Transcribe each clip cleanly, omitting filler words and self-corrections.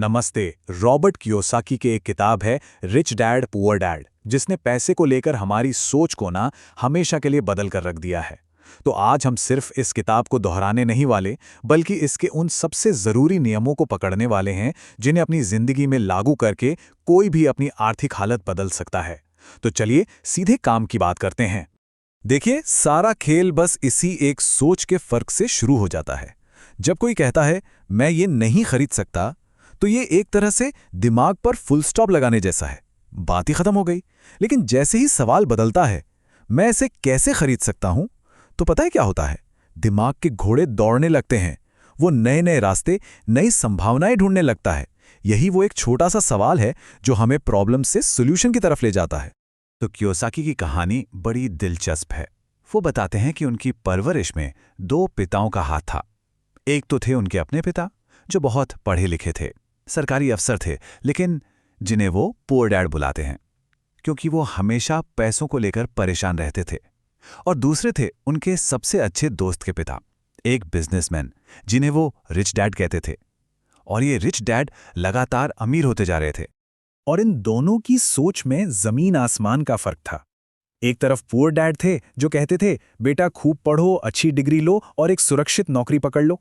नमस्ते। Robert Kiyosaki की एक किताब है रिच डैड पुअर डैड, जिसने पैसे को लेकर हमारी सोच को ना हमेशा के लिए बदल कर रख दिया है। तो आज हम सिर्फ इस किताब को दोहराने नहीं वाले, बल्कि इसके उन सबसे ज़रूरी नियमों को पकड़ने वाले हैं जिन्हें अपनी ज़िंदगी में लागू करके कोई भी अपनी आर्थिक हालत बदल सकता है। तो चलिए सीधे काम की बात करते हैं। देखिए, सारा खेल बस इसी एक सोच के फ़र्क से शुरू हो जाता है। जब कोई कहता है मैं ये नहीं खरीद सकता, तो ये एक तरह से दिमाग पर फुल स्टॉप लगाने जैसा है। बात ही खत्म हो गई। लेकिन जैसे ही सवाल बदलता है, मैं इसे कैसे खरीद सकता हूं, तो पता है क्या होता है? दिमाग के घोड़े दौड़ने लगते हैं। वो नए नए रास्ते, नई संभावनाएं ढूंढने लगता है। यही वो एक छोटा सा सवाल है जो हमें प्रॉब्लम से सोल्यूशन की तरफ ले जाता है। तो कियोसाकी की कहानी बड़ी दिलचस्प है। वो बताते हैं कि उनकी परवरिश में दो पिताओं का हाथ था। एक तो थे उनके अपने पिता, जो बहुत पढ़े लिखे थे, सरकारी अफसर थे, लेकिन जिन्हें वो पुअर डैड बुलाते हैं क्योंकि वो हमेशा पैसों को लेकर परेशान रहते थे। और दूसरे थे उनके सबसे अच्छे दोस्त के पिता, एक बिजनेसमैन, जिन्हें वो रिच डैड कहते थे। और ये रिच डैड लगातार अमीर होते जा रहे थे। और इन दोनों की सोच में जमीन आसमान का फर्क था। एक तरफ पुअर डैड थे जो कहते थे बेटा खूब पढ़ो, अच्छी डिग्री लो और एक सुरक्षित नौकरी पकड़ लो।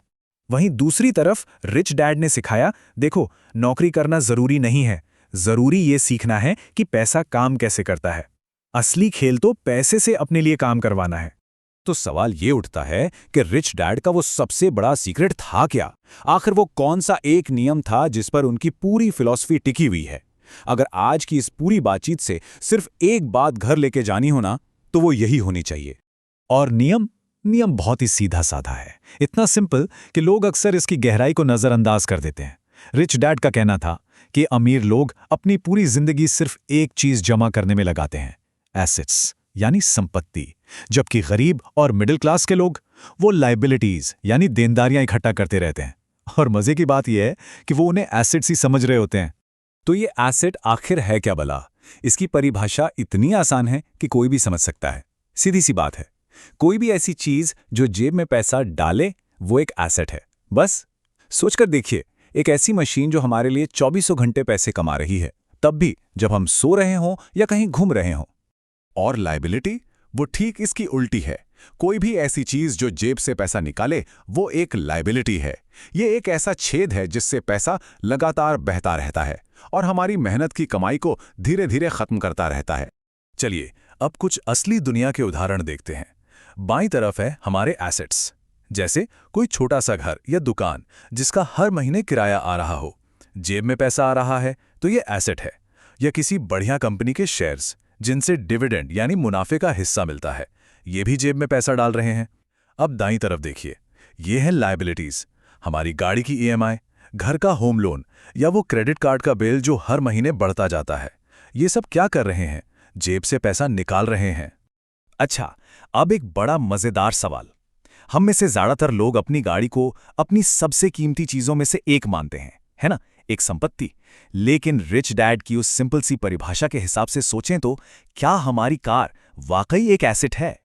वहीं दूसरी तरफ रिच डैड ने सिखाया, देखो नौकरी करना जरूरी नहीं है, जरूरी ये सीखना है कि पैसा काम कैसे करता है। असली खेल तो पैसे से अपने लिए काम करवाना है। तो सवाल ये उठता है कि रिच डैड का वो सबसे बड़ा सीक्रेट था क्या? आखिर वो कौन सा एक नियम था जिस पर उनकी पूरी फिलॉसफी टिकी हुई है? अगर आज की इस पूरी बातचीत से सिर्फ एक बात घर लेके जानी हो ना, तो वो यही होनी चाहिए। और नियम बहुत ही सीधा साधा है। इतना सिंपल कि लोग अक्सर इसकी गहराई को नजरअंदाज कर देते हैं। रिच डैड का कहना था कि अमीर लोग अपनी पूरी जिंदगी सिर्फ एक चीज जमा करने में लगाते हैं, एसेट्स यानी संपत्ति, जबकि गरीब और मिडिल क्लास के लोग वो लायबिलिटीज यानी देनदारियां इकट्ठा करते रहते हैं। और मजे की बात यह है कि वो उन्हें एसेट्स ही समझ रहे होते हैं। तो ये एसेट आखिर है क्या भला? इसकी परिभाषा इतनी आसान है कि कोई भी समझ सकता है। सीधी सी बात है, कोई भी ऐसी चीज जो जेब में पैसा डाले वो एक एसेट है। बस सोचकर देखिए, एक ऐसी मशीन जो हमारे लिए 24 घंटे पैसे कमा रही है, तब भी जब हम सो रहे हों या कहीं घूम रहे हों। और लायबिलिटी वो ठीक इसकी उल्टी है। कोई भी ऐसी चीज जो जेब से पैसा निकाले वो एक लायबिलिटी है। ये एक ऐसा छेद है जिससे पैसा लगातार बहता रहता है और हमारी मेहनत की कमाई को धीरे धीरे खत्म करता रहता है। चलिए अब कुछ असली दुनिया के उदाहरण देखते हैं। बाईं तरफ है हमारे एसेट्स, जैसे कोई छोटा सा घर या दुकान जिसका हर महीने किराया आ रहा हो। जेब में पैसा आ रहा है तो ये एसेट है। या किसी बढ़िया कंपनी के शेयर्स जिनसे डिविडेंड यानी मुनाफे का हिस्सा मिलता है, ये भी जेब में पैसा डाल रहे हैं। अब दाईं तरफ देखिए, ये है लायबिलिटीज, हमारी गाड़ी की ईएमआई, घर का होम लोन या वो क्रेडिट कार्ड का बिल जो हर महीने बढ़ता जाता है। ये सब क्या कर रहे हैं? जेब से पैसा निकाल रहे हैं। अच्छा, अब एक बड़ा मजेदार सवाल। हम में से ज्यादातर लोग अपनी गाड़ी को अपनी सबसे कीमती चीजों में से एक मानते हैं, है ना, एक संपत्ति। लेकिन रिच डैड की उस सिंपल सी परिभाषा के हिसाब से सोचें तो क्या हमारी कार वाकई एक एसेट है?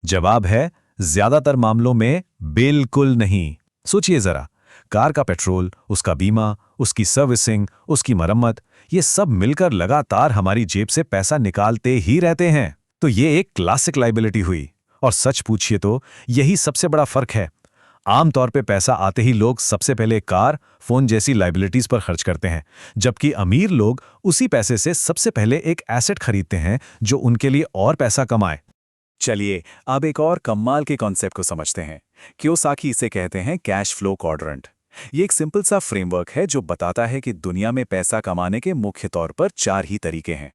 जवाब है ज्यादातर मामलों में बिल्कुल नहीं। सोचिए जरा, कार का पेट्रोल, उसका बीमा, उसकी सर्विसिंग, उसकी मरम्मत, ये सब मिलकर लगातार हमारी जेब से पैसा निकालते ही रहते हैं। तो ये एक क्लासिक लायबिलिटी हुई। और सच पूछिए तो यही सबसे बड़ा फर्क है। आमतौर पे पैसा आते ही लोग सबसे पहले कार, फोन जैसी लायबिलिटीज पर खर्च करते हैं, जबकि अमीर लोग उसी पैसे से सबसे पहले एक एसेट खरीदते हैं जो उनके लिए और पैसा कमाए। चलिए अब एक और कमाल के कॉन्सेप्ट को समझते हैं। कियोसाकी इसे कहते हैं कैश फ्लो क्वाड्रेंट। ये एक सिंपल सा फ्रेमवर्क है जो बताता है कि दुनिया में पैसा कमाने के मुख्य तौर पर 4 ही तरीके हैं।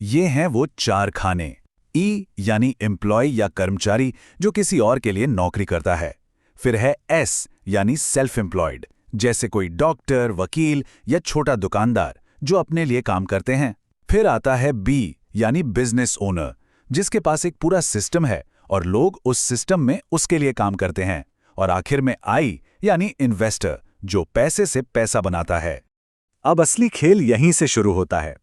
ये हैं वो 4 खाने। ई यानी एम्प्लॉय या कर्मचारी जो किसी और के लिए नौकरी करता है। फिर है एस यानी सेल्फ एम्प्लॉयड, जैसे कोई डॉक्टर, वकील या छोटा दुकानदार जो अपने लिए काम करते हैं। फिर आता है बी यानी बिजनेस ओनर, जिसके पास एक पूरा सिस्टम है और लोग उस सिस्टम में उसके लिए काम करते हैं। और आखिर में आई यानी इन्वेस्टर, जो पैसे से पैसा बनाता है। अब असली खेल यहीं से शुरू होता है।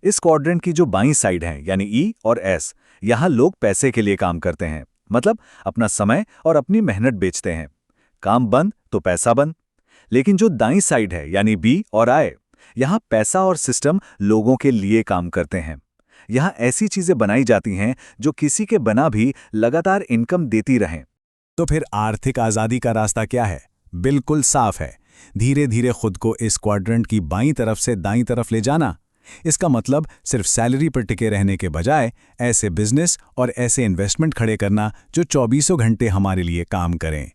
इस क्वाड्रेंट की जो बाईं साइड है यानी ई और एस, यहां लोग पैसे के लिए काम करते हैं, मतलब अपना समय और अपनी मेहनत बेचते हैं। काम बंद तो पैसा बंद। लेकिन जो दाईं साइड है यानी बी और आई, यहाँ पैसा और सिस्टम लोगों के लिए काम करते हैं। यहाँ ऐसी चीजें बनाई जाती हैं जो किसी के बना भी लगातार इनकम देती रहें। तो फिर आर्थिक आज़ादी का रास्ता क्या है? बिल्कुल साफ है, धीरे धीरे खुद को इस क्वाड्रेंट की बाईं तरफ से दाईं तरफ ले जाना। इसका मतलब सिर्फ सैलरी पर टिके रहने के बजाय ऐसे बिजनेस और ऐसे इन्वेस्टमेंट खड़े करना जो 24 घंटे हमारे लिए काम करें।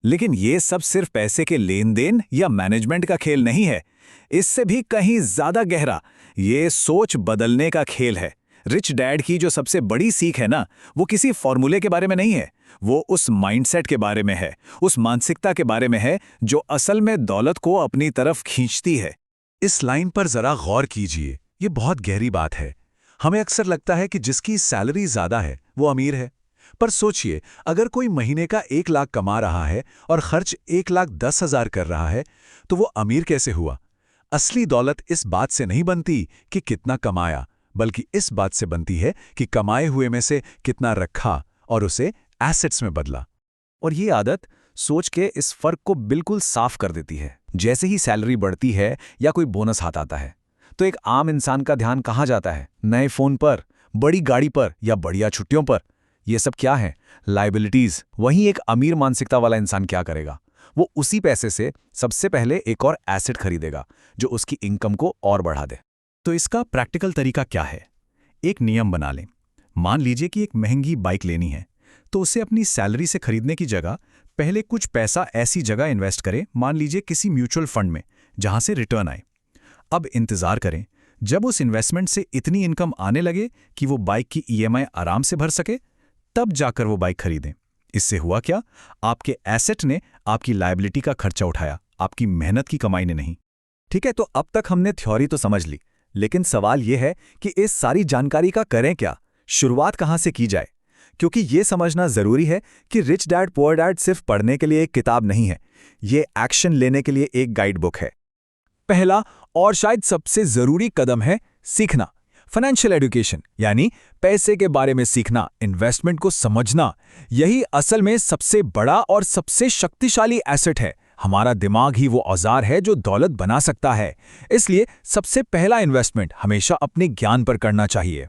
लेकिन ये सब सिर्फ पैसे के लेन देन या मैनेजमेंट का खेल नहीं है, इससे भी कहीं ज्यादा गहरा ये सोच बदलने का खेल है। रिच डैड की जो सबसे बड़ी सीख है ना, वो किसी फॉर्मूले के बारे में नहीं है, वो उस माइंडसेट के बारे में है, उस मानसिकता के बारे में है जो असल में दौलत को अपनी तरफ खींचती है। इस लाइन पर जरा गौर कीजिए, ये बहुत गहरी बात है। हमें अक्सर लगता है कि जिसकी सैलरी ज्यादा है वो अमीर है, पर सोचिए, अगर कोई महीने का 1 लाख कमा रहा है और खर्च 1,10,000 कर रहा है, तो वो अमीर कैसे हुआ? असली दौलत इस बात से नहीं बनती कि कितना कमाया, बल्कि इस बात से बनती है कि कमाए हुए में से कितना रखा और उसे एसेट्स में बदला। और ये आदत सोच के इस फर्क को बिल्कुल साफ कर देती है। जैसे ही सैलरी बढ़ती है या कोई बोनस हाथ आता है, तो एक आम इंसान का ध्यान कहाँ जाता है? नए फोन पर, बड़ी गाड़ी पर या बढ़िया छुट्टियों पर। ये सब क्या है? लाइबिलिटीज। वहीं एक अमीर मानसिकता वाला इंसान क्या करेगा? वो उसी पैसे से सबसे पहले एक और एसेट खरीदेगा जो उसकी इनकम को और बढ़ा दे। तो इसका प्रैक्टिकल तरीका क्या है? एक नियम बना लें। मान लीजिए कि एक महंगी बाइक लेनी है, तो उसे अपनी सैलरी से खरीदने की जगह पहले कुछ पैसा ऐसी जगह इन्वेस्ट करें, मान लीजिए किसी म्यूचुअल फंड में, जहां से रिटर्न आए। अब इंतजार करें, जब उस इन्वेस्टमेंट से इतनी इनकम आने लगे कि वो बाइक की ईएमआई आराम से भर सके, तब जाकर वो बाइक खरीदें। इससे हुआ क्या? आपके एसेट ने आपकी लायबिलिटी का खर्चा उठाया, आपकी मेहनत की कमाई ने नहीं। ठीक है, तो अब तक हमने थ्योरी तो समझ ली, लेकिन सवाल यह है कि इस सारी जानकारी का करें क्या? शुरुआत कहाँ से की जाए? क्योंकि ये समझना जरूरी है कि रिच डैड पुअर डैड सिर्फ पढ़ने के लिए एक किताब नहीं है, ये एक्शन लेने के लिए एक गाइड बुक है। पहला और शायद सबसे जरूरी कदम है सीखना। फाइनेंशियल एजुकेशन, यानी पैसे के बारे में सीखना, इन्वेस्टमेंट को समझना। यही असल में सबसे बड़ा और सबसे शक्तिशाली एसेट है। हमारा दिमाग ही वो औजार है जो दौलत बना सकता है। इसलिए सबसे पहला इन्वेस्टमेंट हमेशा अपने ज्ञान पर करना चाहिए।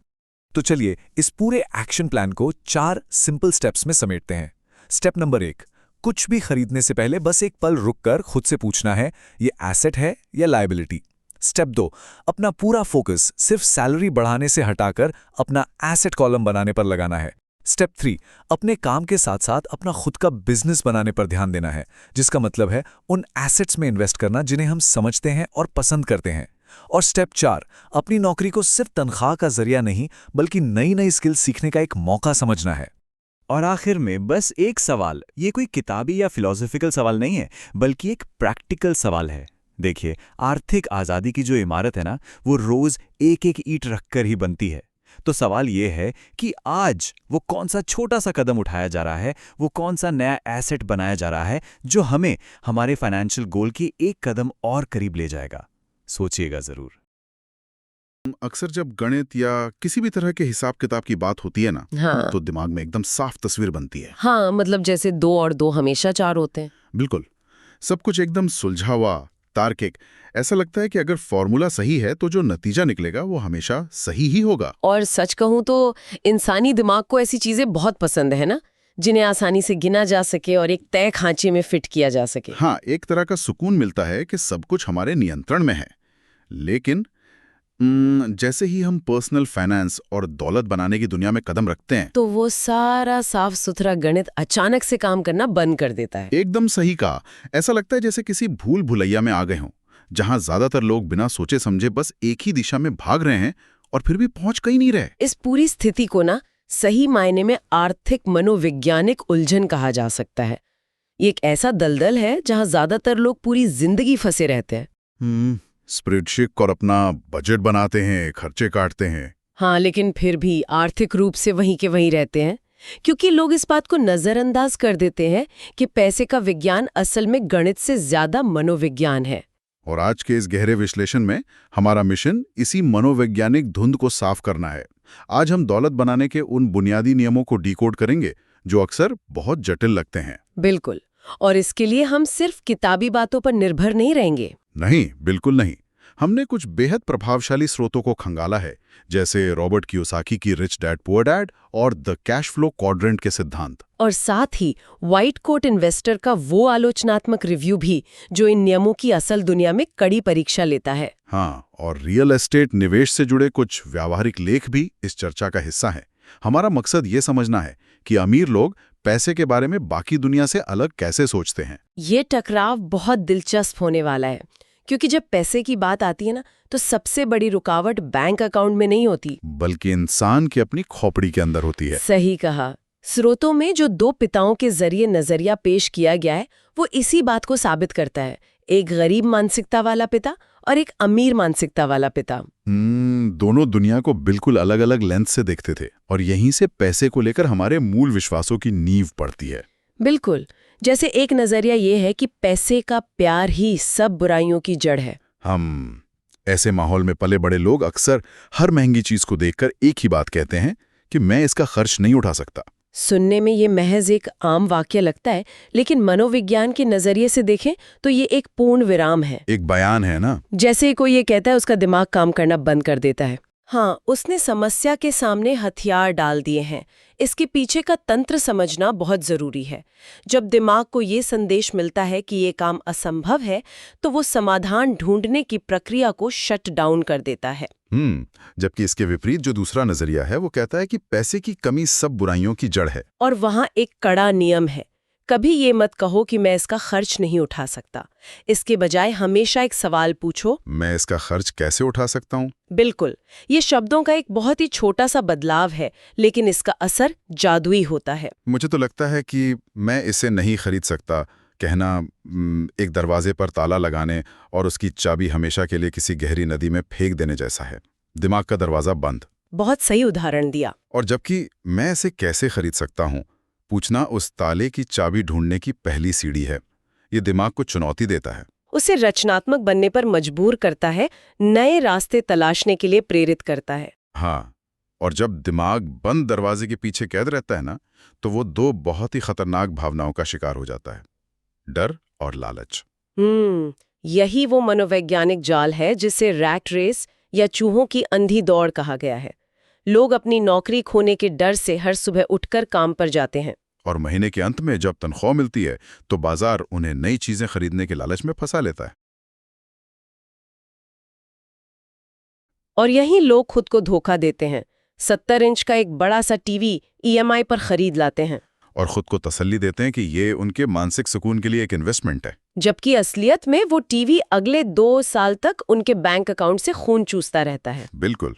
तो चलिए इस पूरे एक्शन प्लान को 4 सिंपल स्टेप्स में समेटते हैं। स्टेप नंबर 1, कुछ भी खरीदने से पहले बस एक पल रुककर खुद से पूछना है, ये एसेट है या लायबिलिटी। स्टेप 2, अपना पूरा फोकस सिर्फ सैलरी बढ़ाने से हटाकर अपना एसेट कॉलम बनाने पर लगाना है। स्टेप 3, अपने काम के साथ साथ अपना खुद का बिजनेस बनाने पर ध्यान देना है, जिसका मतलब है उन एसेट्स में इन्वेस्ट करना जिन्हें हम समझते हैं और पसंद करते हैं। और स्टेप 4, अपनी नौकरी को सिर्फ तनख्वाह का जरिया नहीं, बल्कि नई नई स्किल सीखने का एक मौका समझना है। और आखिर में बस एक सवाल, ये कोई किताबी या फिलॉसफिकल सवाल नहीं है, बल्कि एक प्रैक्टिकल सवाल है। देखिए, आर्थिक आज़ादी की जो इमारत है ना, वो रोज एक एक ईंट रखकर ही बनती है। तो सवाल ये है कि आज वो कौन सा छोटा सा कदम उठाया जा रहा है, वो कौन सा नया एसेट बनाया जा रहा है जो हमें हमारे फाइनेंशियल गोल की एक कदम और करीब ले जाएगा। सोचिएगा जरूर। अक्सर जब गणित या किसी भी तरह के हिसाब किताब की बात होती है ना, हाँ। तो दिमाग में एकदम साफ तस्वीर बनती है। हाँ, मतलब जैसे 2 और 2 हमेशा 4 होते हैं। बिल्कुल, सब कुछ एकदम सुलझा हुआ, तार्किक। ऐसा लगता है कि अगर फॉर्मूला सही है तो जो नतीजा निकलेगा वो हमेशा सही ही होगा। और सच कहूं तो इंसानी दिमाग को ऐसी चीजें बहुत पसंद है ना, जिन्हें आसानी से गिना जा सके और एक तय खांचे में फिट किया जा सके। हाँ, एक तरह का सुकून मिलता है कि सब कुछ हमारे नियंत्रण में है। लेकिन जैसे ही हम पर्सनल फाइनेंस और दौलत बनाने की दुनिया में कदम रखते हैं, तो वो सारा साफ सुथरा गणित अचानक से काम करना बंद कर देता है। एकदम सही कहा। ऐसा लगता है जैसे किसी भूल भुलैया में आ गए हों, जहां ज्यादातर लोग बिना सोचे समझे बस एक ही दिशा में भाग रहे हैं और फिर भी पहुंच कहीं नहीं रहे। इस पूरी स्थिति को ना सही मायने में आर्थिक मनोवैज्ञानिक उलझन कहा जा सकता है। ये एक ऐसा दलदल है जहां ज्यादातर लोग पूरी जिंदगी फंसे रहते हैं। स्प्रेडशीट और अपना बजट बनाते हैं, खर्चे काटते हैं। हाँ, लेकिन फिर भी आर्थिक रूप से वहीं के वहीं रहते हैं, क्योंकि लोग इस बात को नजरअंदाज कर देते हैं कि पैसे का विज्ञान असल में गणित से ज्यादा मनोविज्ञान है। और आज के इस गहरे विश्लेषण में हमारा मिशन इसी मनोवैज्ञानिक धुंध को साफ करना है। आज हम दौलत बनाने के उन बुनियादी नियमों को डिकोड करेंगे जो अक्सर बहुत जटिल लगते हैं। बिल्कुल, और इसके लिए हम सिर्फ किताबी बातों पर निर्भर नहीं रहेंगे। नहीं, बिल्कुल नहीं। हमने कुछ बेहद प्रभावशाली स्रोतों को खंगाला है, जैसे रॉबर्ट कियोसाकी की रिच डैड पुअर डैड और द कैश फ्लो क्वाड्रेंट के सिद्धांत। और साथ ही व्हाइट कोट इन्वेस्टर का वो आलोचनात्मक रिव्यू भी जो इन नियमों की असल दुनिया में कड़ी परीक्षा लेता है। हाँ, और रियल एस्टेट निवेश से जुड़े कुछ व्यावहारिक लेख भी इस चर्चा का हिस्सा हैं। हमारा मकसद ये समझना है कि अमीर लोग पैसे के बारे में बाकी दुनिया से अलग कैसे सोचते हैं। ये टकराव बहुत दिलचस्प होने वाला है, क्योंकि जब पैसे की बात आती है ना, तो सबसे बड़ी रुकावट बैंक अकाउंट में नहीं होती, बल्कि इंसान की अपनी खोपड़ी के अंदर होती है। सही कहा। स्रोतों में जो दो पिताओं के जरिए नजरिया पेश किया गया है, वो इसी बात को साबित करता है। एक गरीब मानसिकता वाला पिता और एक अमीर मानसिकता वाला पिता। दोनों दुनिया को बिल्कुल अलग अलग लेंस से देखते थे, और यहीं से पैसे को लेकर हमारे मूल विश्वासों की नींव पड़ती है। बिल्कुल। जैसे एक नजरिया ये है कि पैसे का प्यार ही सब बुराइयों की जड़ है। हम ऐसे माहौल में पले बड़े लोग अक्सर हर महंगी चीज को देखकर एक ही बात कहते हैं कि मैं इसका खर्च नहीं उठा सकता। सुनने में ये महज एक आम वाक्य लगता है, लेकिन मनोविज्ञान के नजरिए से देखें तो ये एक पूर्ण विराम है। एक बयान है ना। जैसे कोई ये कहता है उसका दिमाग काम करना बंद कर देता है। हाँ, उसने समस्या के सामने हथियार डाल दिए हैं। इसके पीछे का तंत्र समझना बहुत जरूरी है। जब दिमाग को ये संदेश मिलता है कि ये काम असंभव है, तो वो समाधान ढूंढने की प्रक्रिया को शट डाउन कर देता है। जबकि इसके विपरीत जो दूसरा नजरिया है वो कहता है कि पैसे की कमी सब बुराइयों की जड़ है। और वहाँ एक कड़ा नियम है, कभी ये मत कहो कि मैं इसका खर्च नहीं उठा सकता। इसके बजाय हमेशा एक सवाल पूछो, मैं इसका खर्च कैसे उठा सकता हूँ। बिल्कुल, ये शब्दों का एक बहुत ही छोटा सा बदलाव है, लेकिन इसका असर जादुई होता है। मुझे तो लगता है कि मैं इसे नहीं खरीद सकता कहना एक दरवाजे पर ताला लगाने और उसकी चाबी हमेशा के लिए किसी गहरी नदी में फेंक देने जैसा है। दिमाग का दरवाजा बंद। बहुत सही उदाहरण दिया। और जबकि मैं इसे कैसे खरीद सकता हूँ पूछना उस ताले की चाबी ढूंढने की पहली सीढ़ी है। ये दिमाग को चुनौती देता है, उसे रचनात्मक बनने पर मजबूर करता है, नए रास्ते तलाशने के लिए प्रेरित करता है। हाँ, और जब दिमाग बंद दरवाजे के पीछे कैद रहता है ना, तो वो दो बहुत ही खतरनाक भावनाओं का शिकार हो जाता है, डर और लालच। यही वो मनोवैज्ञानिक जाल है जिसे रैट रेस या चूहों की अंधी दौड़ कहा गया है। लोग अपनी नौकरी खोने के डर से हर सुबह उठकर काम पर जाते हैं, और महीने के अंत में जब तनख्वाह मिलती है तो बाजार उन्हें नई चीजें खरीदने के लालच में फंसा लेता है। और यहीं लोग खुद को धोखा देते हैं। 70 इंच का एक बड़ा सा टीवी EMI पर खरीद लाते हैं और खुद को तसल्ली देते हैं कि ये उनके मानसिक सुकून के लिए एक इन्वेस्टमेंट है, जबकि असलियत में वो टीवी अगले 2 साल तक उनके बैंक अकाउंट से खून चूसता रहता है। बिल्कुल,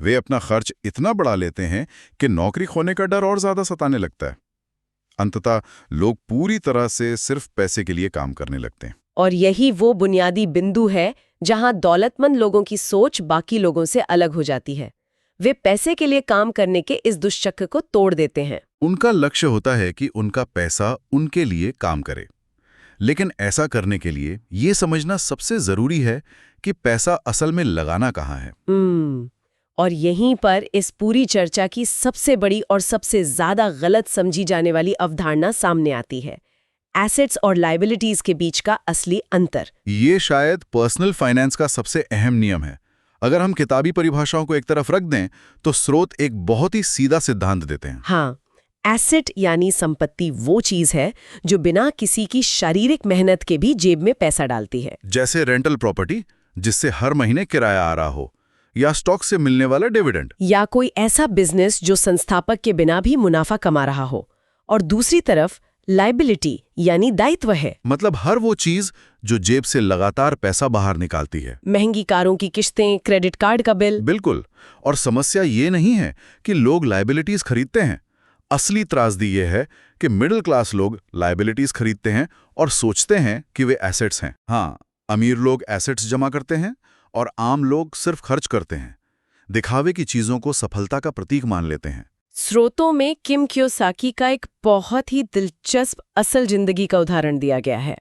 वे अपना खर्च इतना बढ़ा लेते हैं कि नौकरी खोने का डर और ज्यादा सताने लगता है। अंततः लोग पूरी तरह से सिर्फ पैसे के लिए काम करने लगते हैं। और यही वो बुनियादी बिंदु है जहां दौलतमंद लोगों की सोच बाकी लोगों से अलग हो जाती है। वे पैसे के लिए काम करने के इस दुष्चक्र को तोड़ देते हैं। उनका लक्ष्य होता है कि उनका पैसा उनके लिए काम करे, लेकिन ऐसा करने के लिए ये समझना सबसे जरूरी है कि पैसा असल में लगाना कहाँ है। और यहीं पर इस पूरी चर्चा की सबसे बड़ी और सबसे ज्यादा गलत समझी जाने वाली अवधारणा सामने आती है, एसेट्स और लायबिलिटीज के बीच का असली अंतर। ये शायद पर्सनल फाइनेंस का सबसे अहम नियम है। अगर हम किताबी परिभाषाओं को एक तरफ रख दें तो स्रोत एक बहुत ही सीधा सिद्धांत देते हैं। हाँ, एसेट यानी संपत्ति वो चीज है जो बिना किसी की शारीरिक मेहनत के भी जेब में पैसा डालती है, जैसे रेंटल प्रॉपर्टी जिससे हर महीने किराया आ रहा हो, या स्टॉक से मिलने वाला डिविडेंड, या कोई ऐसा बिजनेस जो संस्थापक के बिना भी मुनाफा कमा रहा हो। और दूसरी तरफ लायबिलिटी यानी दायित्व है, मतलब हर वो चीज जो जेब से लगातार पैसा बाहर निकालती है। महंगी कारों की किश्तें, क्रेडिट कार्ड का बिल। बिल्कुल, और समस्या ये नहीं है कि लोग लायबिलिटीज खरीदते हैं। असली त्रासदी ये है कि मिडिल क्लास लोग लायबिलिटीज खरीदते हैं और सोचते हैं कि वे एसेट्स हैं। हाँ, अमीर लोग एसेट्स जमा करते हैं और आम लोग सिर्फ खर्च करते हैं, दिखावे की चीजों को सफलता का प्रतीक मान लेते हैं। स्रोतों में किम कियोसाकी का एक बहुत ही दिलचस्प असल जिंदगी का उदाहरण दिया गया है।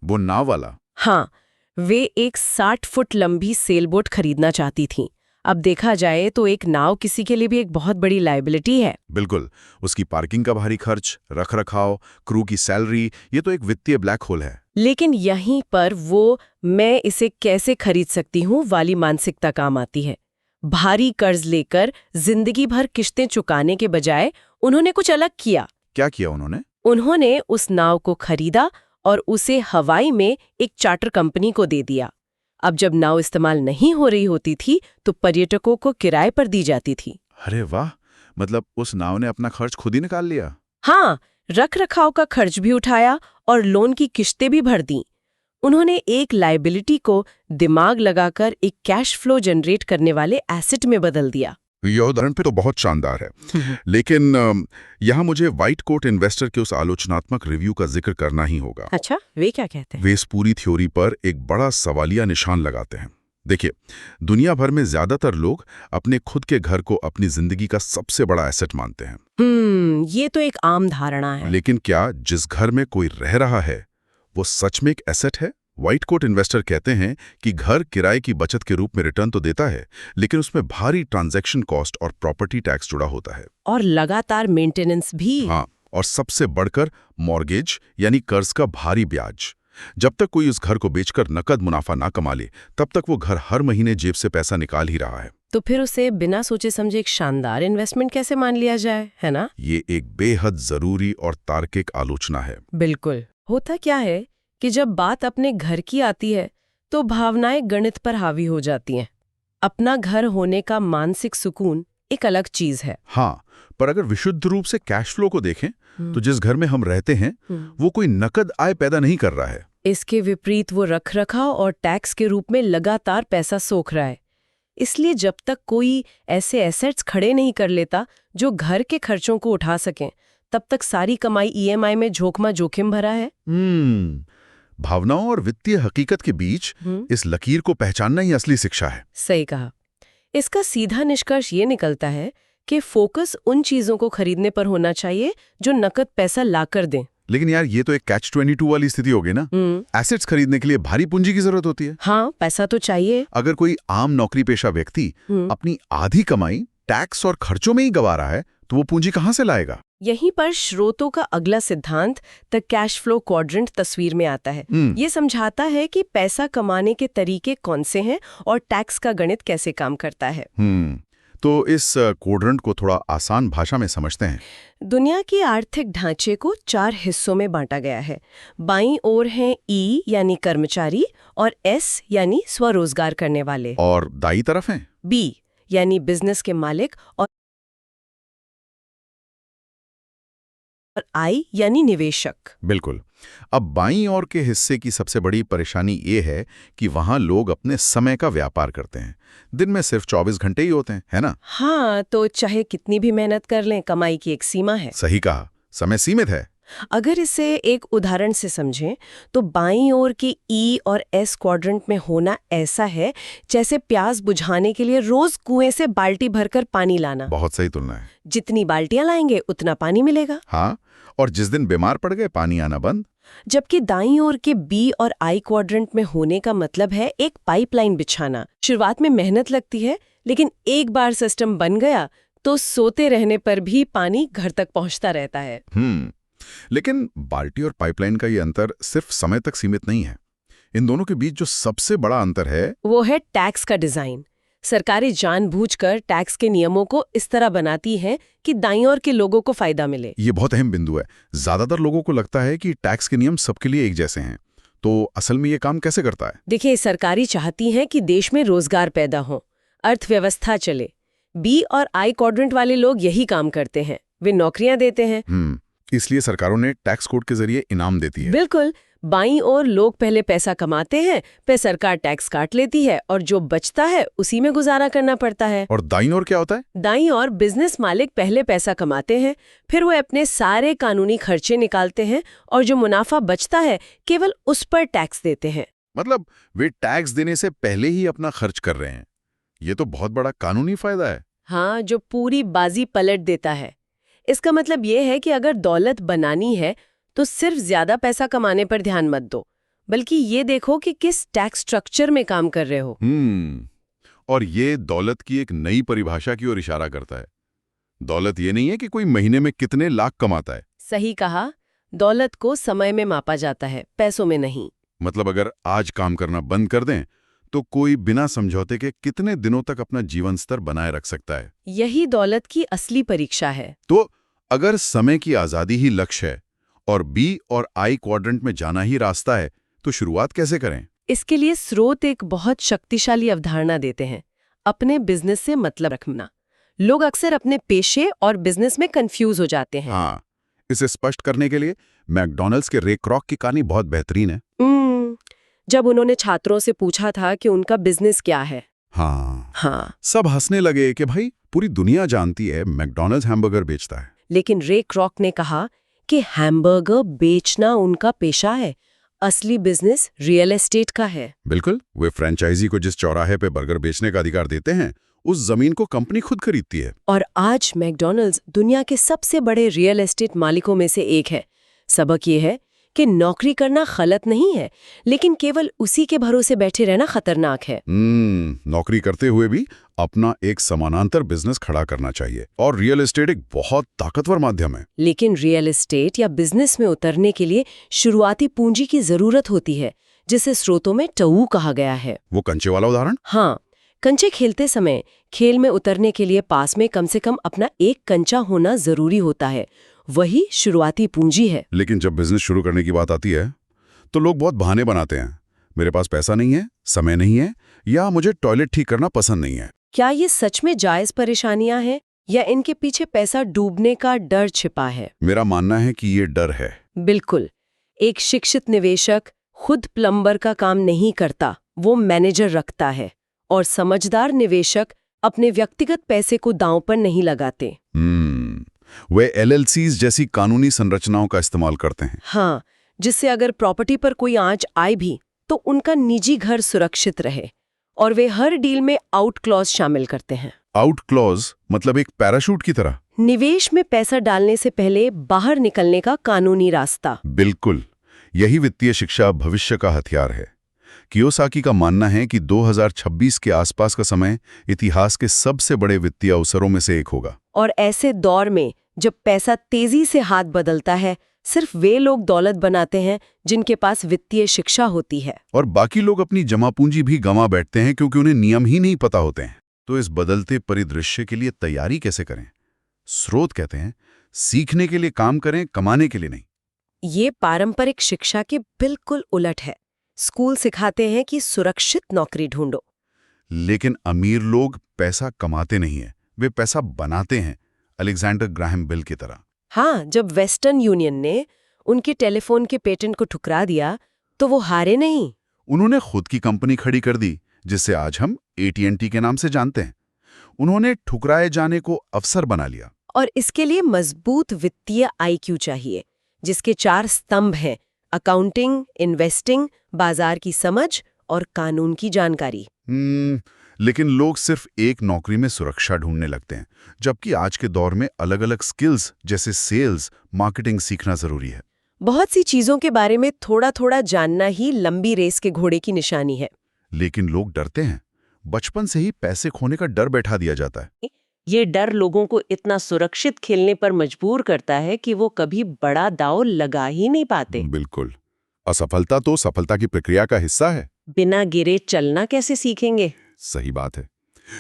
वो नाव वाला। हाँ, वे एक 60 फुट लंबी सेलबोट खरीदना चाहती थीं। अब देखा जाए तो एक नाव किसी के लिए भी एक बहुत बड़ी लायबिलिटी है। बिल्कुल, उसकी पार्किंग का भारी खर्च, रखरखाव, क्रू की सैलरी, ये तो एक वित्तीय ब्लैक होल है। लेकिन यहीं पर वो मैं इसे कैसे खरीद सकती हूँ वाली मानसिकता काम आती है। भारी कर्ज लेकर जिंदगी भर किश्तें चुकाने के बजाय उन्होंने कुछ अलग किया। क्या किया उन्होंने? उन्होंने उस नाव को खरीदा और उसे हवाई में एक चार्टर कंपनी को दे दिया। अब जब नाव इस्तेमाल नहीं हो रही होती थी तो पर्यटकों को किराए पर दी जाती थी। अरे वाह, मतलब उस नाव ने अपना खर्च खुद ही निकाल लिया। हाँ, रख रखाव का खर्च भी उठाया और लोन की किश्तें भी भर दी। उन्होंने एक लायबिलिटी को दिमाग लगाकर एक कैश फ्लो जनरेट करने वाले एसेट में बदल दिया। यह उदाहरण पे तो बहुत शानदार है। लेकिन यहाँ मुझे व्हाइट कोट इन्वेस्टर के उस आलोचनात्मक रिव्यू का जिक्र करना ही होगा। अच्छा, वे क्या कहते हैं? वे इस पूरी थ्योरी पर एक बड़ा सवालिया निशान लगाते हैं। देखिए, दुनिया भर में ज्यादातर लोग अपने खुद के घर को अपनी जिंदगी का सबसे बड़ा एसेट मानते हैं। ये तो एक आम धारणा है। लेकिन क्या जिस घर में कोई रह रहा है वो सच में एक एसेट है? व्हाइट कोट इन्वेस्टर कहते हैं कि घर किराए की बचत के रूप में रिटर्न तो देता है, लेकिन उसमें भारी ट्रांजैक्शन कॉस्ट और प्रॉपर्टी टैक्स जुड़ा होता है। और लगातार मेंटेनेंस भी। हाँ, और सबसे बढ़कर मॉर्गेज यानी कर्ज का भारी ब्याज। जब तक कोई उस घर को बेचकर नकद मुनाफा ना कमा ले, तब तक वो घर हर महीने जेब से पैसा निकाल ही रहा है। तो फिर उसे बिना सोचे समझे एक शानदार इन्वेस्टमेंट कैसे मान लिया जाए, है ना? ये एक बेहद जरूरी और तार्किक आलोचना है। बिल्कुल। होता क्या है कि जब बात अपने घर की आती है तो भावनाएं गणित पर हावी हो जाती हैं। अपना घर होने का मानसिक सुकून एक अलग चीज है। हाँ, पर अगर विशुद्ध रूप से कैश फ्लो को देखें तो जिस घर में हम रहते हैं वो कोई नकद आय पैदा नहीं कर रहा है। इसके विपरीत वो रखरखाव और टैक्स के रूप में लगातार पैसा सोख रहा है। इसलिए जब तक कोई ऐसे एसेट्स खड़े नहीं कर लेता जो घर के खर्चों को उठा सकें, तब तक सारी कमाई ईएमआई में झोंकमा जोखिम भरा है। भावनाओं और वित्तीय हकीकत के बीच इस लकीर को पहचानना ही असली शिक्षा है। सही कहा। इसका सीधा निष्कर्ष ये निकलता है कि फोकस उन चीजों को खरीदने पर होना चाहिए जो नकद पैसा लाकर दें। लेकिन यार, ये तो एक कैच 22 वाली स्थिति हो गई ना। एसेट्स खरीदने के लिए भारी पूंजी की जरूरत होती है। हाँ, पैसा तो चाहिए। अगर कोई आम नौकरी पेशा व्यक्ति अपनी आधी कमाई टैक्स और खर्चों में ही गंवा रहा है तो वो पूंजी कहाँ से लाएगा? यहीं पर स्रोतों का अगला सिद्धांत द कैश फ्लो क्वाड्रेंट तस्वीर में आता है। ये समझाता है कि पैसा कमाने के तरीके कौन से हैं और टैक्स का गणित कैसे काम करता है। तो इस क्वाड्रेंट को थोड़ा आसान भाषा में समझते हैं। दुनिया के आर्थिक ढांचे को 4 हिस्सों में बांटा गया है। बाईं ओर हैं ई यानी कर्मचारी और एस यानी स्वरोजगार करने वाले, और दाईं तरफ हैं बी यानी बिजनेस के मालिक, और आई यानी निवेशक। बिल्कुल। अब बाईं ओर के हिस्से की सबसे बड़ी परेशानी ये है कि वहां लोग अपने समय का व्यापार करते हैं। दिन में सिर्फ 24 घंटे ही होते हैं, है ना? हाँ, तो चाहे कितनी भी मेहनत कर लें, कमाई की एक सीमा है। सही कहा, समय सीमित है। अगर इसे एक उदाहरण से समझें तो बाईं ओर की ई और एस क्वाड्रेंट में होना ऐसा है जैसे प्यास बुझाने के लिए रोज कुएं से बाल्टी भरकर पानी लाना। बहुत सही तुलना है। जितनी बाल्टियां लाएंगे उतना पानी मिलेगा। हाँ, और जिस दिन बीमार पड़ गए पानी आना बंद। जबकि दाईं ओर के बी और आई क्वाड्रेंट में होने का मतलब है एक पाइपलाइन बिछाना। शुरुआत में मेहनत लगती है, लेकिन एक बार सिस्टम बन गया तो सोते रहने पर भी पानी घर तक पहुंचता रहता है। लेकिन बाल्टी और पाइपलाइन का ये अंतर सिर्फ समय तक सीमित नहीं है। इन दोनों के बीच जो सबसे बड़ा अंतर है वो है टैक्स का डिजाइन। सरकारें जानबूझकर टैक्स के नियमों को इस तरह बनाती हैं कि दाईं ओर के लोगों को फायदा मिले। ये बहुत अहम बिंदु है। ज्यादातर लोगों को लगता है कि टैक्स के नियम सबके लिए एक जैसे हैं। तो असल में ये काम कैसे करता है? देखिए, सरकारें चाहती हैं कि देश में रोजगार पैदा हो, अर्थव्यवस्था चले। बी और आई क्वाड्रेंट वाले लोग यही काम करते हैं, वे नौकरियां देते हैं। इसलिए सरकारों ने टैक्स कोड के जरिए इनाम देती है। बिल्कुल। बाईं ओर लोग पहले पैसा कमाते हैं, फिर सरकार टैक्स काट लेती है और जो बचता है उसी में गुजारा करना पड़ता है। और दाईं ओर क्या होता है? दाईं ओर बिजनेस मालिक पहले पैसा कमाते हैं, फिर वो अपने सारे कानूनी खर्चे निकालते हैं और जो मुनाफा बचता है केवल उस पर टैक्स देते हैं। मतलब वे टैक्स देने से पहले ही अपना खर्च कर रहे हैं। ये तो बहुत बड़ा कानूनी फायदा है। हाँ, जो पूरी बाजी पलट देता है। इसका मतलब ये है कि अगर दौलत बनानी है तो सिर्फ ज्यादा पैसा कमाने पर ध्यान मत दो, बल्कि ये देखो कि किस टैक्स स्ट्रक्चर में काम कर रहे हो। और ये दौलत की एक नई परिभाषा की ओर इशारा करता है। दौलत ये नहीं है कि कोई महीने में कितने लाख कमाता है। सही कहा, दौलत को समय में मापा जाता है, पैसों में नहीं। मतलब अगर आज काम करना बंद कर दें तो कोई बिना समझौते के कितने दिनों तक अपना जीवन स्तर बनाए रख सकता है। यही दौलत की असली परीक्षा है। तो अगर समय की आज़ादी ही लक्ष्य है और बी और आई क्वाड्रेंट में जाना ही रास्ता है, तो शुरुआत कैसे करें? इसके लिए स्रोत एक बहुत शक्तिशाली अवधारणा देते हैं, अपने बिजनेस से मतलब रखना। लोग अक्सर अपने पेशे और बिजनेस में कंफ्यूज हो जाते हैं। हाँ, इसे स्पष्ट करने के लिए मैकडॉनल्ड्स के रे क्रॉक की कहानी बहुत बेहतरीन है। जब उन्होंने छात्रों से पूछा था कि उनका बिजनेस क्या है। हाँ, सब हंसने लगे कि भाई पूरी दुनिया जानती है मैकडॉनल्ड्स हैमबर्गर बेचता है। लेकिन रे क्रॉक ने कहा कि हैमबर्गर बेचना उनका पेशा है, असली बिजनेस रियल एस्टेट का है। बिल्कुल, वे फ्रेंचाइजी को जिस चौराहे पे बर्गर बेचने का अधिकार देते हैं, उस जमीन को कंपनी खुद खरीदती है। और आज मैकडॉनल्ड्स दुनिया के सबसे बड़े रियल एस्टेट मालिकों में से एक है। सबक ये है कि नौकरी करना गलत नहीं है, लेकिन केवल उसी के भरोसे बैठे रहना खतरनाक है। नौकरी करते हुए भी अपना एक समानांतर बिजनेस खड़ा करना चाहिए। और रियल एस्टेट एक बहुत ताकतवर माध्यम है। लेकिन रियल एस्टेट या बिजनेस में उतरने के लिए शुरुआती पूंजी की जरूरत होती है, जिसे स्रोतों में टऊ कहा गया है। वो कंचे वाला उदाहरण? हाँ, कंचे खेलते समय खेल में उतरने के लिए पास में कम से कम अपना एक कंचा होना जरूरी होता है। वही शुरुआती पूंजी है। लेकिन जब बिजनेस शुरू करने की बात आती है तो लोग बहुत बहाने बनाते हैं। मेरे पास पैसा नहीं है, समय नहीं है, या मुझे टॉयलेट ठीक करना पसंद नहीं है। क्या ये सच में जायज परेशानियां हैं या इनके पीछे पैसा डूबने का डर छिपा है? मेरा मानना है कि ये डर है। बिल्कुल। एक शिक्षित निवेशक खुद प्लम्बर का काम नहीं करता, वो मैनेजर रखता है। और समझदार निवेशक अपने व्यक्तिगत पैसे को दांव पर नहीं लगाते। वे एलएलसीज जैसी कानूनी संरचनाओं का इस्तेमाल करते हैं। हाँ, जिससे अगर प्रॉपर्टी पर कोई आंच आए भी तो उनका निजी घर सुरक्षित रहे। और वे हर डील में आउट क्लॉज शामिल करते हैं। आउट क्लॉज मतलब एक पैराशूट की तरह? निवेश में पैसा डालने से पहले बाहर निकलने का कानूनी रास्ता। बिल्कुल, यही वित्तीय शिक्षा भविष्य का हथियार है। कियोसाकी का मानना है कि 2026 के आसपास का समय इतिहास के सबसे बड़े वित्तीय अवसरों में से एक होगा। और ऐसे दौर में जब पैसा तेजी से हाथ बदलता है, सिर्फ वे लोग दौलत बनाते हैं जिनके पास वित्तीय शिक्षा होती है। और बाकी लोग अपनी जमा पूंजी भी गंवा बैठते हैं क्योंकि उन्हें नियम ही नहीं पता होते हैं। तो इस बदलते परिदृश्य के लिए तैयारी कैसे करें? स्रोत कहते हैं, सीखने के लिए काम करें, कमाने के लिए नहीं। ये पारंपरिक शिक्षा के बिल्कुल उलट है। स्कूल सिखाते हैं कि सुरक्षित नौकरी ढूंढो। लेकिन अमीर लोग पैसा कमाते नहीं हैं, वे पैसा बनाते हैं, अलेक्जेंडर ग्राहम बेल की तरह। हाँ, जब वेस्टर्न यूनियन ने उनके टेलीफोन के पेटेंट को ठुकरा दिया तो वो हारे नहीं। उन्होंने खुद की कंपनी खड़ी कर दी, जिसे आज हम AT&T के नाम से जानते हैं। उन्होंने ठुकराए जाने को अवसर बना लिया। और इसके लिए मजबूत वित्तीय IQ चाहिए, जिसके 4 स्तंभ हैं: अकाउंटिंग, इन्वेस्टिंग, बाजार की समझ और कानून की जानकारी। लेकिन लोग सिर्फ एक नौकरी में सुरक्षा ढूंढने लगते हैं, जबकि आज के दौर में अलग-अलग स्किल्स जैसे सेल्स, मार्केटिंग सीखना जरूरी है। बहुत सी चीजों के बारे में थोड़ा-थोड़ा जानना ही लंबी रेस के घोड़े की निशानी है। लेकिन लोग डरते हैं। बचपन से ही पैसे खोने का डर बैठा दिया जाता है। ये डर लोगों को इतना सुरक्षित खेलने पर मजबूर करता है कि वो कभी बड़ा दांव लगा ही नहीं पाते। बिल्कुल, असफलता तो सफलता की प्रक्रिया का हिस्सा है। बिना गिरे चलना कैसे सीखेंगे? सही बात है।